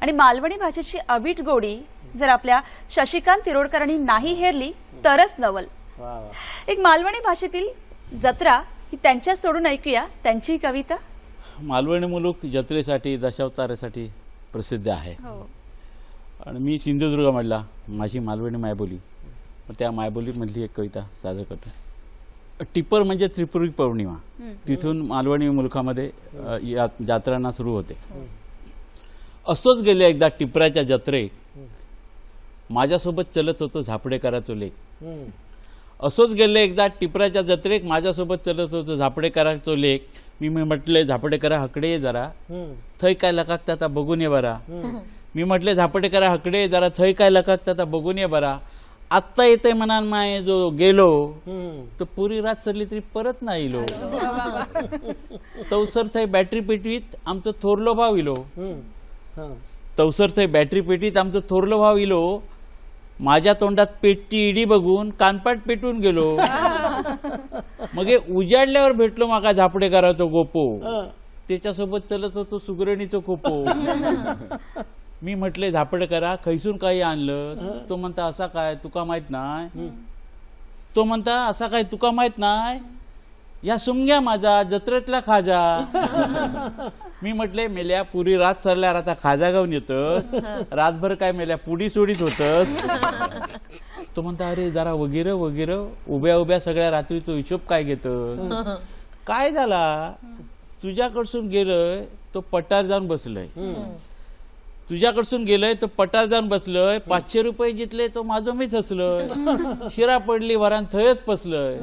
आणि मालवणी भाषेची अवीट गोडी जर आपल्या शशिकांत तिरोडकरांनी नाही हेरली तरच नवल. एक मालवणी भाषेतील जत्रा ही त्यांच्या सोडून ऐकूया त्यांची कविता. मालवणी मुलूक जत्रेसाठी दशावतारासाठी प्रसिद्ध आहे. आणि मी सिंधुदुर्गमधला माझी मालवणी मायबोली, त्या मायबोलीमधली एक कविता सादर करतो. टिपर म्हणजे त्रिपुरी पौर्णिमा, तिथून मालवणी मुलखामध्ये यात्रांना सुरू होते. असोच गेले एकदा टिपराच्या जत्रेक, माझ्यासोबत चलत होतो झापडेकराचो लेख. असोच गेले एकदा टिपराच्या जत्रेक, माझ्यासोबत चलत होतो झापडेकराचो लेख. मी म्हटले झापडेकरा हकडे ये जरा, थंय काय लकाकता आता बघून ये बरा. मी म्हटले झापडेकरा हकडे ये जरा, थंय काय लकाकता आता बघून ये बरा. आत्ता येते म्हणान माय जो गेलो तो पुरी रात सरली तरी परत नाही इलो. तवसर थंय बॅटरी पेटवीत आमचो थोरलो भाव इलो. तवसर थंय बॅटरी पेटवीत आमचो थोरलो भाव इलो. माझ्या तोंडात पेटची इडी बघून कानपाट पेटून गेलो. मग उजाडल्यावर भेटलो माका झापडेकराचो गोपो. त्याच्यासोबत चलत होतो सुगरणीचो खोपो. मी म्हटले झापडेकरा खैसून काही आणलं. तो म्हणता असा काय तुका माहित नाही. तो म्हणता असा काय तुका माहित नाही, या सुमग्या माझा जत्रेतला खाजा. मी म्हटले मेल्या पुरी रात सरल्यावर आता खाजा गाऊन येतस, रातभर काय मेल्या पुडी सोडीत होतस. तो म्हणता अरे जरा वगैरे वगैरे उभ्या उभ्या सगळ्या रात्री तो हिशोब काय घेत. काय झाला, तुझ्याकडसून गेलंय तो पटार जाऊन बसलय. तुझ्याकडसून गेलंय तो पटार जाऊन बसलय. 500 रुपये जितले तो माझो मीच हसलोय. शिरा पडली वरान थंयच पसलय.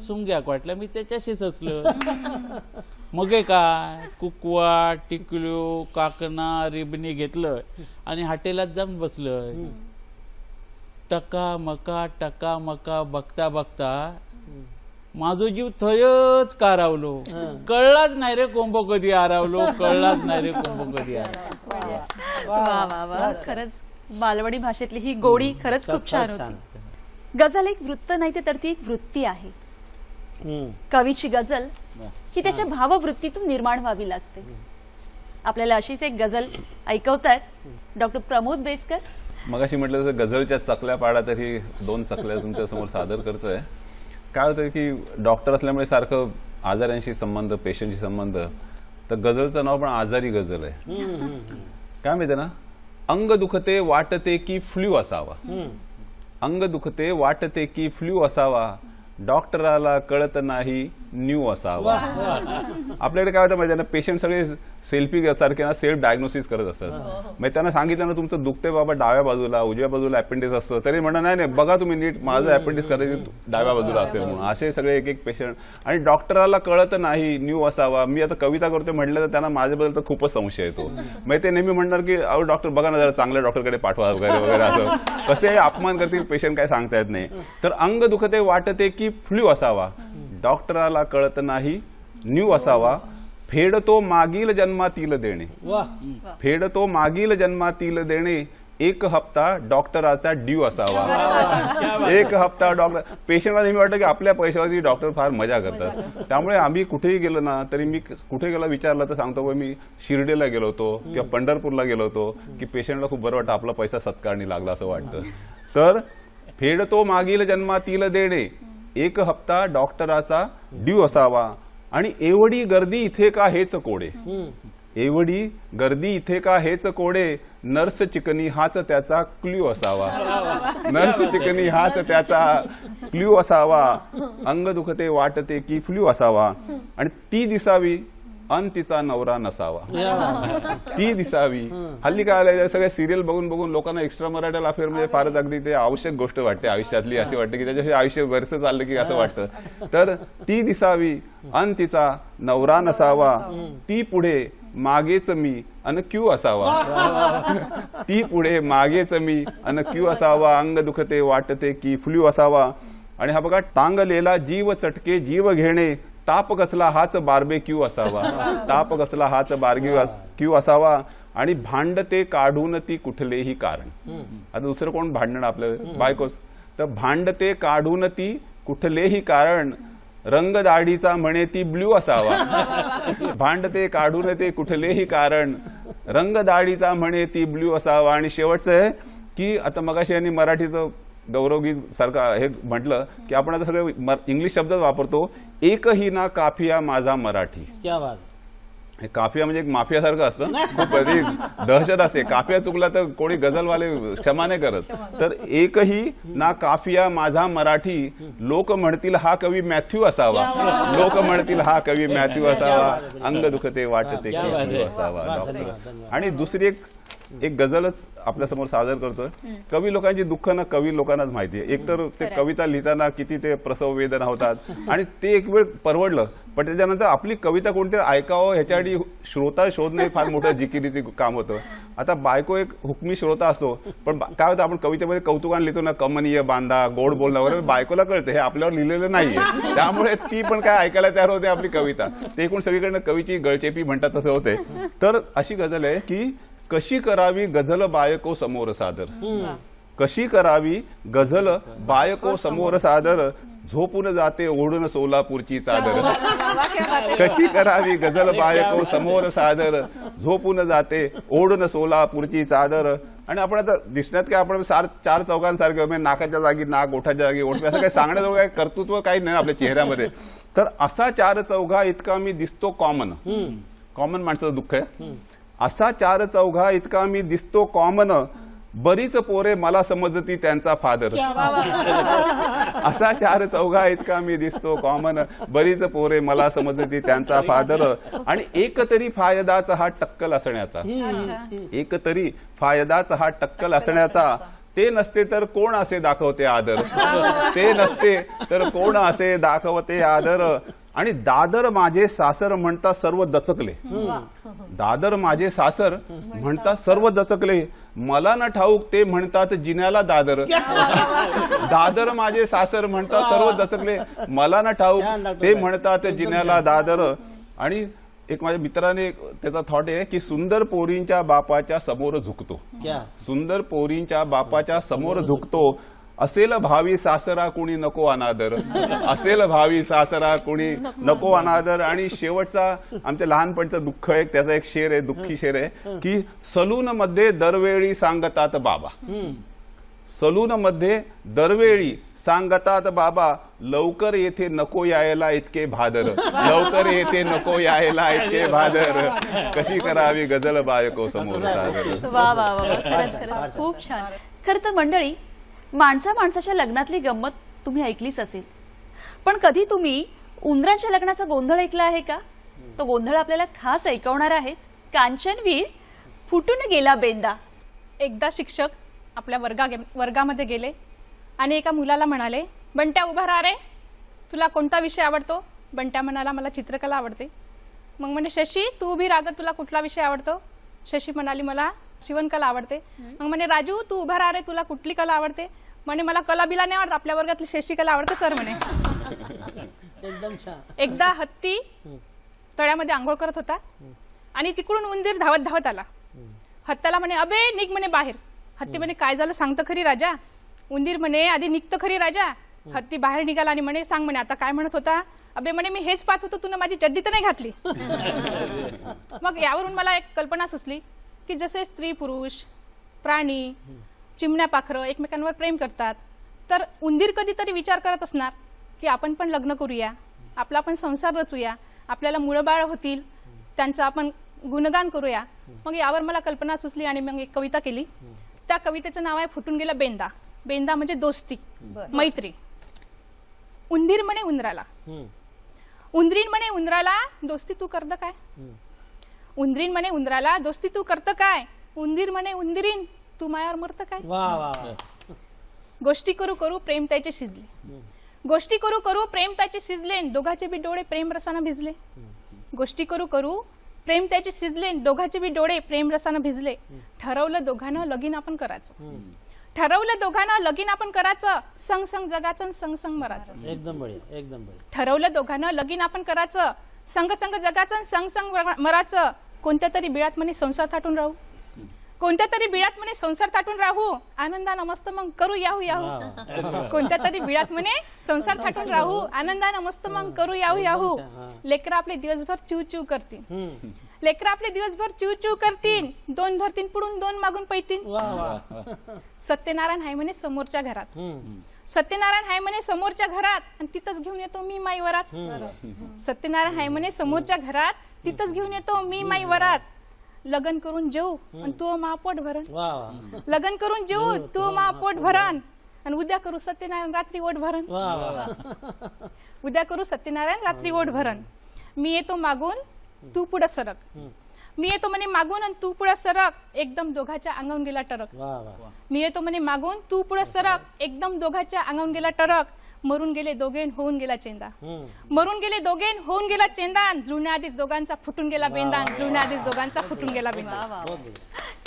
सुंग्याक वाटलं मी त्याच्याशीच हसलोय. मगे काय कुकवा टिकल्यो काकणा रिबणी घेतलंय आणि हॉटेलात जाऊन बसलय. टका मका बघता बघता माझो जीव थयच कारावलो. कळलाच नाही रे कोंबो कधी आरावलो, कळलाच नाही रे कोंबो कधी आरावलो. वा वा वा, खरंच बालवाडी भाषेतली ही गोडी खरंच खूप छान होती. गझल एक वृत्त नाही तर ती एक वृत्ती आहे. कवीची गझल ही त्याच्या भाववृत्तीतून निर्माण व्हावी लागते. आपल्याला अशीच एक गझल ऐकवतायत डॉक्टर प्रमोद बेसकर. मगाशी म्हटलं तसं गझलच्या चकल्या पाडा, तरी 2 चकल्या तुमच्या समोर सादर करतोय. काय होतं की डॉक्टर असल्यामुळे सारखं आजारांशी संबंध, पेशंटशी संबंध, तर गझलचं नाव पण आजारी गझल आहे. काय माहिती ना, अंग दुखते वाटते की फ्ल्यू असावा. अंग दुखते वाटते की फ्ल्यू असावा, डॉक्टराला कळत नाही न्यू असावा. आपल्याकडे काय होतं माहिती ना, पेशंट सगळे सेल्फी सारखे ना सेल्फ डायग्नोसिस करत असतात. मग त्यांना सांगितलं ना तुमचं दुखते बाबा डाव्या बाजूला, उजव्या बाजूला अपेंडिक्स असतं, तरी म्हणा नाही नाही बघा तुम्ही नीट, माझं अपेंडिक्स करायचं डाव्या बाजूला असेल म्हणून. असे सगळे एक एक पेशंट. आणि डॉक्टराला कळत नाही न्यू असावा. मी आता कविता करतोय म्हटलं तर त्यांना माझ्याबद्दल तर खूपच संशय येतो. मग ते नेहमी म्हणणार की अहो डॉक्टर बघा ना जरा चांगल्या डॉक्टरकडे पाठवा वगैरे वगैरे. असं कसे अपमान करतील पेशंट काय सांगता येत नाही. तर अंग दुखते वाटते की फ्ल्यू असावा, डॉक्टराला कळत नाही न्यू असावा, फेडतो मागील जन्मातील देणे. फेडतो मागील जन्मातील देणे, 1 हप्ता डॉक्टराचा ड्यू असावा. 1 हप्ता डॉक्टर. पेशंटला नेहमी वाटतं की आपल्या पैशावरती डॉक्टर फार मजा करतात. त्यामुळे आम्ही कुठेही गेलो ना तरी, मी कुठे गेला विचारलं तर सांगतो मी शिर्डीला गेलो होतो किंवा पंढरपूरला गेलो होतो की पेशंटला खूप बरं वाटतं, आपला पैसा सत्कारणी लागला असं वाटतं. तर फेडतो मागील जन्मातील देणे, 1 हप्ता डॉक्टराचा ड्यू असावा. आणि एवढी गर्दी इथे का हेच कोडे. एवढी गर्दी इथे का हेच कोडे, नर्स चिकनी हाच त्याचा क्ल्यू असावा. नर्स चिकनी हाच त्याचा क्ल्यू असावा. अंग दुखते वाटते की फ्ल्यू असावा. आणि ती दिसावी अन तिचा नवरा नसावा. ती दिसावी. हल्ली काय आलं, सगळ्या सिरियल बघून बघून लोकांना एक्स्ट्रा मराठा अफेअर म्हणजे फारच अगदी ते आवश्यक गोष्ट वाटते आयुष्यातली. अशी वाटते की त्याच्याशी आयुष्य बरंच चाललं की असं वाटतं. तर ती दिसावी अन तिचा नवरा नसावा, ती पुढे मागेच मी अन क्यू असावा. ती पुढे मागेच मी अन क्यू असावा. अंग दुखते वाटते की फ्ल्यू असावा. आणि हा बघा, टांगलेला जीव चटके जीव घेणे, ताप कसला हाच बार्बेक्यू असावा. ताप कसला हाच बार्बेक्यू असावा. आणि भांडते काढून ती कुठलेही कारण. आता दुसरं कोण भांडण आपलं, बायकोस. तर भांडते काढून ती कुठलेही कारण, रंग दाढीचा म्हणे ती ब्ल्यू असावा. भांडते काढून ते कुठलेही कारण, रंग दाढीचा म्हणे ती ब्ल्यू असावा. आणि शेवटचं आहे की आता मगाशी यांनी मराठीचं गौरवगीत सारखं हे म्हटलं की आपण आता सगळे इंग्लिश शब्द वापरतो. एकही ना काफिया माझा मराठी. क्या बात. हे काफिया म्हणजे एक माफियासारखं असतं, खूप दहशत असते. काफिया चुकला तर कोणी गझलवाले क्षमा नाही करत. तर एकही ना काफिया माझा मराठी, लोक म्हणतील हा कवी मॅथ्यू असावा. लोक म्हणतील हा कवी मॅथ्यू असावा. अंग दुखते वाटते की फ्ल्यू असावा. डॉक्टर. आणि दुसरी एक एक गझलच आपल्या समोर सादर करतोय. कवी लोकांची दुःख ना कवी लोकांनाच माहिती आहे. एकतर ते कविता लिहिताना किती ते प्रसव वेदना होतात आणि ते एक वेळ परवडलं, पण त्याच्यानंतर आपली कविता कोणतरी ऐकावं ह्याच्यासाठी श्रोता शोधणं फार मोठं जिकिरीचं काम होतं. आता बायको एक हुकमी श्रोता असतो, पण काय होतं आपण कवितेमध्ये कौतुकाने लिहितो ना, कमनीय बांधा, गोड बोलणं वगैरे, बायकोला कळतं हे आपल्यावर लिहिलेलं नाहीये, त्यामुळे ती पण काय ऐकायला तयार होते आपली कविता. ते एकूण सगळीकडनं कवीची गळचेपी म्हणतात तसं होते. तर अशी गझल आहे की कशी करावी गझल बायको समोर सादर, कशी करावी गझल बायको समोर सादर, झोपून जाते ओढून सोलापूरची चादर. कशी करावी गझल बायको समोर सादर, झोपून जाते ओढून सोलापूरची चादर. आणि आपण आता दिसण्यात काय आपण चार चौघांसारखे, म्हणजे नाकाच्या जागी नाक, ओठाच्या जागी ओठ, असं काही सांगण्याजोगं काही कर्तृत्व काही नाही आपल्या चेहऱ्यामध्ये. तर असा चार चौघा इतका मी दिसतो कॉमन, कॉमन माणसाचं दुःख आहे. असा चार चौघा इतका मी दिसतो कॉमन, बरीच पोरे मला समजती त्यांचा फादर. असा चार चौघा इतका मी दिसतो कॉमन, बरीच पोरे मला समजती त्यांचा फादर. आणि एक तरी फायदाचा हा टक्कल असण्याचा, एक तरी फायदाचा हा टक्कल असण्याचा, ते नसते तर कोण असे दाखवते आदर, ते नसते तर कोण असे दाखवते आदर. आणि दादर माझे सासर म्हणता सर्व दचकले, दादर माझे सासर म्हणतात सर्व दचकले, मला न ठाऊक ते म्हणतात जिन्याला दादर. दादर माझे सासर म्हणतात सर्व दचकले, मला न ठाऊक ते म्हणतात जिन्याला दादर. आणि एक माझ्या मित्राने त्याचा थॉट आहे की सुंदर पोरींच्या बापाच्या समोर झुकतो, सुंदर पोरींच्या बापाच्या समोर झुकतो, असेल भावी सासरा कुणी नको अनादर, असेल भावी सासरा कुणी नको अनादर. आणि शेवटचा आमच्या लहानपणचं दुःख आहे, त्याचा एक शेर आहे, दुःखी शेर आहे की सलून मध्ये दरवेळी सांगतात बाबा, सलून मध्ये दरवेळी सांगतात बाबा, लवकर येथे नको यायला इतके भादर, लवकर येथे नको यायला इतके भादर, कशी करावी गझल बायको समोर सादर. वा वा वा, खरंच खरंच खूप छान. खरं तर मंडळी, माणसाच्या लग्नातली गंमत तुम्ही ऐकलीच असेल, पण कधी तुम्ही उंदरांच्या लग्नाचा गोंधळ ऐकला आहे का? तो गोंधळ आपल्याला खास ऐकवणार आहेत कांचनवीर फुटून गेला बेंदा. एकदा शिक्षक आपल्या वर्गामध्ये गेले आणि एका मुलाला म्हणाले, बंट्या उभा राहा रे, तुला कोणता विषय आवडतो? बंट्या म्हणाला, मला चित्रकला आवडते. मग म्हणे, शशी तू उभी राहा, तुला कुठला विषय आवडतो? शशी म्हणाली, मला शिवणकला आवडते. मग म्हणे, राजू तू उभा राहा रे, तुला कुठली कला आवडते? म्हणे, मला कला बिला नाही आवडत, आपल्या वर्गातली शशी कला आवडते सर म्हणे. एकदम छान. एकदा हत्ती तळ्यामध्ये आंघोळ करत होता आणि तिकडून उंदीर धावत धावत आला. हत्तीला म्हणे, अबे निघ म्हणे बाहेर. हत्ती म्हणे, काय झालं सांगतं खरी राजा? उंदीर म्हणे, आधी निघतं खरी राजा. हत्ती बाहेर निघाला आणि म्हणे, सांग म्हणे आता काय म्हणत होता? अबे म्हणे, मी हेच पाहत होतो, तुला माझी चड्डी तर नाही घातली. मग यावरून मला एक कल्पना सुचली की जसे स्त्री पुरुष प्राणी चिमण्या पाखरं एकमेकांवर प्रेम करतात, तर उंदीर कधीतरी विचार करत असणार की आपण पण लग्न करूया, आपला पण संसार रचूया, आपल्याला मुळबाळ होतील, त्यांचं आपण गुणगान करूया. मग यावर मला कल्पना सुचली आणि मग एक कविता केली. त्या कवितेचं नाव आहे फुटून गेला बेंदा. बेंदा म्हणजे दोस्ती, मैत्री. उंदीर म्हणे उंदराला, उंदरीन म्हणे उंदराला, दोस्ती तू करतं काय? उंदरीन म्हणे उंदराला, दोस्ती तू करतं काय? उंदीर म्हणे उंदरीन, तू मायावर मरतं काय? गोष्टी करू करू प्रेम त्याचे शिजले, गोष्टी करू करू प्रेम त्याचे शिजले, दोघाचे बी डोळे प्रेम रसानं भिजले. गोष्टी करू करू प्रेम त्याचे शिजले, दोघाचे बी डोळे प्रेम रसानं भिजले. ठरवलं दोघांना लगीन आपण करायचं, ठरवलं दोघांना लगीन आपण करायचं, संग संग जगाचं संग संग मरायचं. एकदम बढिया, एकदम बढिया. ठरवलं दोघांना लगीन आपण करायचं, संग संग जगाचं संग संग मराचं. कोणत्या तरी बिळात म्हणे संसार थाटून राहू, कोणत्या तरी बिळात म्हणे संसार थाटून राहू, आनंदानं मस्त मग करू याहू याहू. कोणत्या तरी बिळात म्हणे संसार थाटून राहू, आनंदानं मस्त मग करू याहू याहू. लेकरं आपले दिवसभर चिव चिव करतील, लेकरं आपले दिवसभर चिव चिव करतील, दोन धरतील पुढून दोन मागून पैतील. सत्यनारायण हाय म्हणे समोरच्या घरात, सत्यनारायण हाय म्हणे समोरच्या घरात, आणि तिथंच घेऊन येतो मी माई वरात. सत्यनारायण हाय म्हणे समोरच्या घरात, तिथंच घेऊन येतो मी माई वरात. लग्न करून जेऊ आणि तू मा पोट भरण, लग्न करून जेऊ तू मा पोट भरण, आणि उद्या करू सत्यनारायण रात्री ओट भरण, उद्या करू सत्यनारायण रात्री ओट भरण. मी येतो मागून तू पुढे सरक, मी येतो म्हणे मागून आणि तू पुढे सरक, एकदम दोघाच्या अंगावून गेला टरक. वा वा. मी येतो म्हणे मागून तू पुढे सरक, एकदम दोघाच्या अंगावून गेला टरक. मरून गेले दोघे होऊन गेला चेंदा. मरून गेले दोघे होऊन गेला चेंदान. जुळण्या आधीच दोघांचा फुटून गेला बेंदान. जुळण्या आधीच दोघांचा फुटून गेला बेंदान.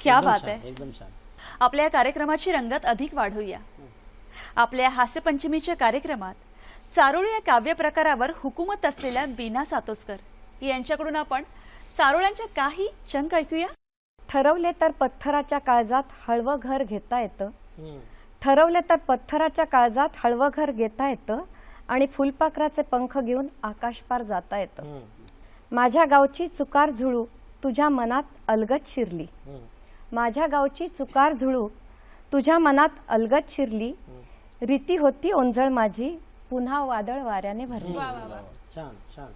क्या बात आहे. एकदम छान. आपल्या या कार्यक्रमाची रंगत अधिक वाढवूया. आपल्या हास्यपंचमीच्या कार्यक्रमात चारोळी या काव्य प्रकारावर हुकूमत असलेल्या बीना सातोसकर यांच्याकडून आपण चारोळ्यांच्या काही चंक ऐकूया. ठरवले तर पत्थराच्या काळजात हळवं घर घेता येतं. ठरवले तर पत्थराच्या काळजात हळवं घर घेता येतं आणि फुलपाखराचे पंख घेऊन आकाशपार जाता येतं. माझ्या गावची चुकार झुळू तुझ्या मनात अलगद शिरली. माझ्या गावची चुकार झुळू तुझ्या मनात अलगद शिरली. रीती होती ओंजळ माझी पुन्हा वादळ वाऱ्याने भरली. छान छान.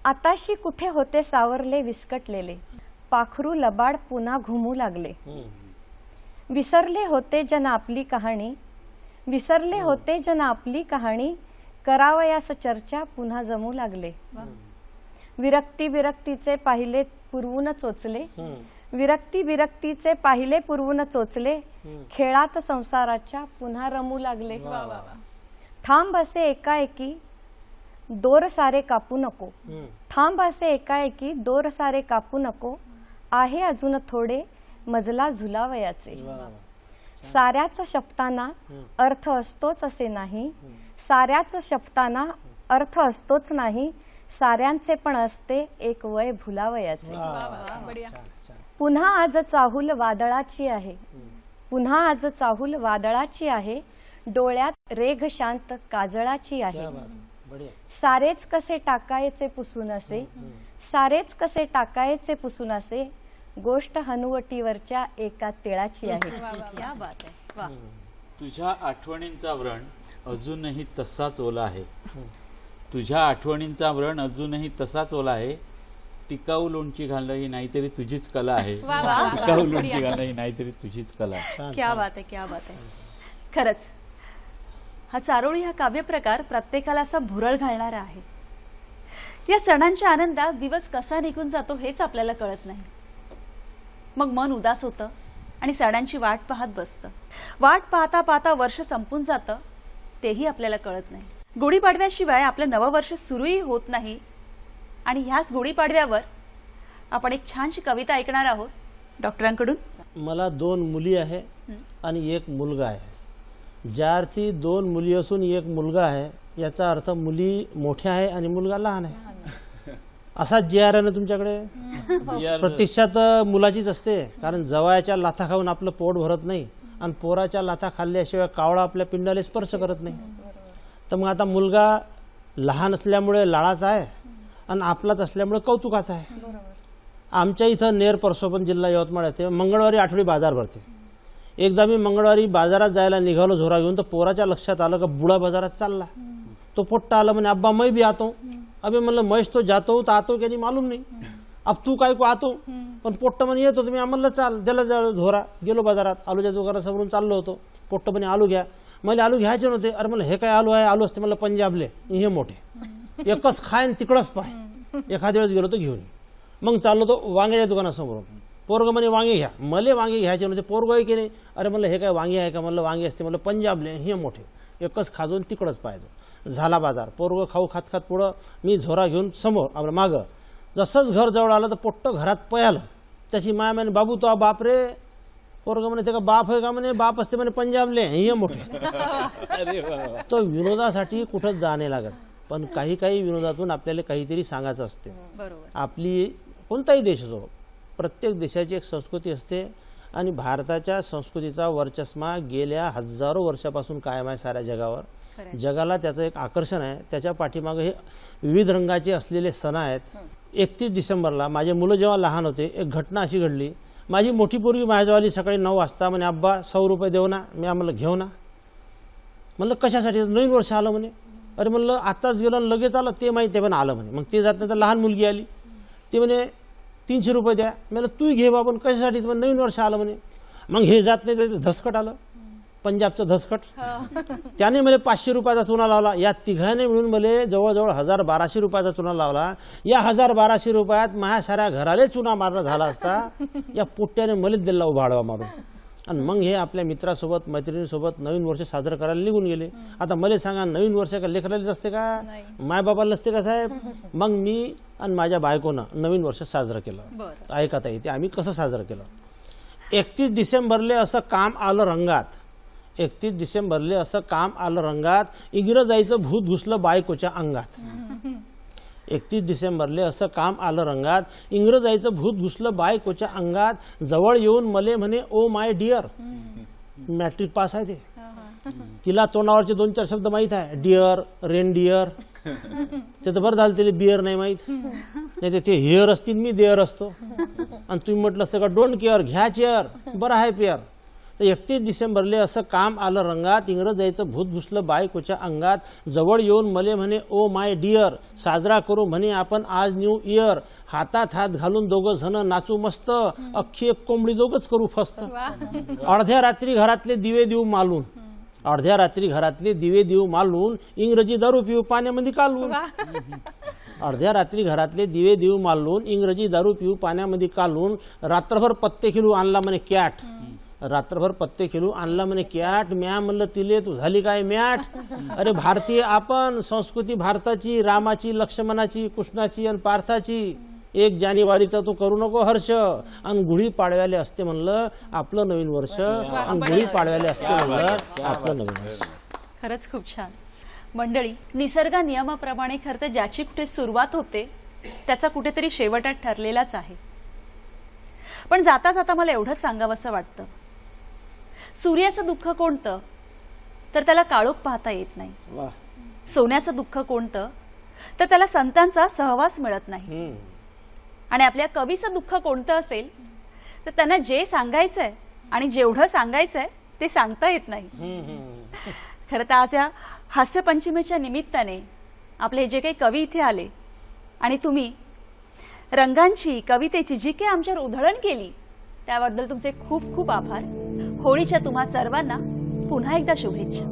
आताशी कुठे होते सावरले विस्कटलेले, पाखरू लबाड पुन्हा घुमू लागले. विसरले होते जन आपली कहाणी, विसरले होते जन आपली कहाणी, करावयास चर्चा पुन्हा जमू लागले. विरक्ती विरक्तीचे पाहिले पुरवून चोचले, विरक्ती विरक्तीचे पाहिले पुरवून चोचले, खेळात संसाराच्या पुन्हा रमू लागले. थांब असे एकाएकी दोर सारे कापू नको, थांब असे एकाएकी दोर सारे कापू नको, आहे अजून थोडे मजला झुलावयाचे. साऱ्याच शब्दांना अर्थ असतोच असे नाही, साऱ्याच शब्दांना अर्थ असतोच नाही, साऱ्यांचे पण असते एक वय भुलावयाचे. पुन्हा आज चाहूल वादळाची आहे, पुन्हा आज चाहूल वादळाची आहे, डोळ्यात रेघ शांत काजळाची आहे. सारेच कसे टाकायचे पुसून असे, सारेच कसे टाकायचे पुसून असे, गोष्ट हनुवटीवरच्या एका तिळाची आहे. क्या बात आहे. वा. तुझ्या आठवणींचा व्रण अजूनही तसाच ओला आहे. तुझ्या आठवणींचा व्रण अजूनही तसाच ओला आहे. टिकाऊ लोणची घालणं ही नाहीतरी तुझीच कला आहे. टिकाऊ लोणची घालणं ही नाहीतरी तुझीच कला आहे. क्या बात आहे. क्या बात आहे. खरंच हा चारोळी हा काव्य प्रकार प्रत्येकाला असं भुरळ घालणारा आहे. या सणांच्या आनंदात दिवस कसा निघून जातो हेच आपल्याला कळत नाही. मग मन उदास होतं आणि सणांची वाट पाहत बसतं. वाट पाहता पाहता वर्ष संपून जातं तेही आपल्याला कळत नाही. गुढीपाडव्याशिवाय आपलं नववर्ष सुरूही होत नाही. आणि ह्याच गुढीपाडव्यावर आपण एक छानशी कविता ऐकणार आहोत डॉक्टरांकडून. मला 2 मुली आहे आणि 1 मुलगा आहे. ज्या अर्थी 2 मुली असून 1 मुलगा आहे याचा अर्थ मुली मोठ्या आहे आणि मुलगा लहान आहे. असाच जे आर आहे ना तुमच्याकडे. प्रत्यक्षात मुलाचीच असते, कारण जवळच्या लाथा खाऊन आपलं पोट भरत नाही आणि पोराच्या लाथा खाल्ल्याशिवाय कावळा आपल्या पिंडाला स्पर्श करत नाही. तर मग आता मुलगा लहान असल्यामुळे लाळाचा आहे आणि आपलाच असल्यामुळे कौतुकाचा आहे. आमच्या इथं नेर परसोपन जिल्हा यवतमाळ येथे मंगळवारी आठवडी बाजार भरते. एकदा मी मंगळवारी बाजारात जायला निघालो झोरा घेऊन, तर पोराच्या लक्षात आलं का बुडा बाजारात चालला. तो पोट्टा आला म्हणे अब्बा मैं भी आता हूँ. अबे म्हणलं मैच तो जातो हूँ, तो आतो की नाही मालूम नाही, अब तू काय को आतो. पण पोट्ट म्हणे येतो. तुम्ही आम्हाला चाल त्याला झोरा. गेलो बाजारात, आलूच्या दुकानासमोरून चाललो होतो. पोट्ट म्हणे आलू घ्या. मला आलू घ्यायचे नव्हते. अरे म्हणलं हे काय आलू आहे. आलू असते म्हणलं पंजाबले हे मोठे, एकच खाय तिकडंच पाय. एखाद्या वेळेस गेलो तर घेऊन. मग चाललो तो वांग्याच्या दुकानासमोरून. पोरग म्हणे वांगे घ्या. मला वांगे घ्यायचे नव्हते. पोरग आहे की नाही. अरे म्हणलं हे काय वांगे आहे का. म्हणलं वांगे असते म्हणलं पंजाबले हे मोठे, एकच खाजून तिकडंच पाहिजे. झाला बाजार. पोरग खाऊ खात खात पुढं, मी झोरा घेऊन समोर आपलं मागं. जसंच घर जवळ आलं तर पोट्ट घरात पयालं. त्याची माया म्हणे बाबू तो बाप रे. पोरग म्हणे ते का बाप आहे का. म्हणे बाप असते म्हणे पंजाबले हे मोठे. तो विनोदासाठी कुठंच जाणे लागत, पण काही काही विनोदातून आपल्याला काहीतरी सांगायचं असते. आपली कोणताही देश असो, प्रत्येक देशाची एक संस्कृती असते आणि भारताच्या संस्कृतीचा वर्चस्मा गेल्या हजारो वर्षापासून कायम आहे साऱ्या जगावर. जगाला त्याचं एक आकर्षण आहे. त्याच्या पाठीमागे हे विविध रंगाचे असलेले सण आहेत. 31 डिसेंबरला माझे मुलं जेव्हा लहान होते, एक घटना अशी घडली. माझी मोठी पोरगी माझ्यावाली सकाळी 9 वाजता म्हणे अब्बा 100 रुपये देऊ ना. मी आम्हाला घेऊ ना. म्हणलं कशासाठी. नवीन वर्ष आलं म्हणे. अरे म्हणलं आत्ताच गेलो आणि लगेच आलं. ते माहिती आहे पण आलं म्हणे. मग ते जात नाही तर लहान मुलगी आली. ती म्हणे 300 रुपये द्या. म्हणलं तू घे बाबा. कशासाठी. नवीन वर्ष आलं म्हणे. मग हे जात नाही तर धसकट आलं. पंजाबचा धसकट, त्याने मला 500 रुपयाचा चुना लावला. या तिघाने मिळून मला जवळजवळ 1200 रुपयाचा चुना लावला. या 1200 रुपयात माझ्या साऱ्या घराला चुना मारणं झाला असता. या पोट्याने मलाच दिला उभाडवा मारून. आणि मग हे आपल्या मित्रासोबत मैत्रिणीसोबत नवीन वर्ष साजरं करायला निघून गेले. आता मला सांगा, नवीन वर्ष का लेकराला असते का, मायबापाला असते का साहेब? मग मी आणि माझ्या बायकोनं नवीन वर्ष साजरं केलं. ऐकता येते आम्ही कसं साजरं केलं. 31 डिसेंबरले असं काम आलं रंगात. 31 डिसेंबरले असं काम आलं रंगात, इंग्रजाईचं भूत घुसलं बायकोच्या अंगात. 31 डिसेंबरले असं काम आलं रंगात, इंग्रजाईचं भूत घुसलं बायकोच्या अंगात. जवळ येऊन मले म्हणे oh my dear. Matric pass आहे ते. तिला तोंडावरचे 2-4 शब्द माहीत आहे, डिअर, रेनडिअर. ते तर बरं झालं तिला बिअर नाही माहीत. नाही ते हेअर असतील, मी देअर असतो. आणि तुम्ही म्हटलं असतं का डोंट केअर, घ्या चेअर, बरं आहे पेअर. तर 31 डिसेंबरले असं काम आलं रंगात, इंग्रजाईचं भूत घुसलं बायकोच्या अंगात. जवळ येऊन मले म्हणे ओ माय डिअर, साजरा करू म्हणे आपण आज न्यू इयर. हातात हात घालून दोघं जण नाचू मस्त, अख्खी एक कोंबडी दोघंच करू फस्त. अर्ध्या रात्री घरातले दिवे देऊ मालून, अर्ध्या रात्री घरातले दिवे देऊ मालून, इंग्रजी दारू पिऊ पाण्यामध्ये कालवून. अर्ध्या रात्री घरातले दिवे देऊ मालून, इंग्रजी दारू पिऊ पाण्यामध्ये कालवून. रात्रभर पत्ते खेळू आणला म्हणे कॅट, रात्रभर पत्ते खेळू आणला म्हणे कॅट. म्या म्हणलं तिले तू झाली काय मॅट. अरे भारतीय आपण, संस्कृती भारताची, रामाची, लक्ष्मणाची, कृष्णाची आणि पार्थाची. 1 जानेवारीचा तू करू नको हर्ष. आणि गुढी पाडव्याले असते म्हणलं आपलं नवीन वर्ष, आणि गुढी पाडव्याले असते म्हणलं आपलं नवीन वर्ष. खरंच खूप छान. मंडळी, निसर्ग नियमाप्रमाणे खरं तर ज्याची कुठे सुरुवात होते त्याचा कुठेतरी शेवटात ठरलेलाच आहे. पण जाता जाता मला एवढंच सांगावंसं वाटतं, सूर्याचं दुःख कोणतं तर त्याला काळोख पाहता येत नाही. सोन्याचं दुःख कोणतं तर त्याला संतांचा सहवास मिळत नाही. आणि आपल्या कवीचं दुःख कोणतं असेल तर त्यांना जे सांगायचंय आणि जेवढं सांगायचंय ते सांगता येत नाही. खरं तर आज या हास्य पंचमीच्या निमित्ताने आपले जे काही कवी इथे आले आणि तुम्ही रंगांची, कवितेची जी काही आमच्यावर उधळण केली त्याबद्दल तुमचे खूप खूप आभार. होळीच्या तुम्हा सर्वांना पुन्हा एकदा शुभेच्छा.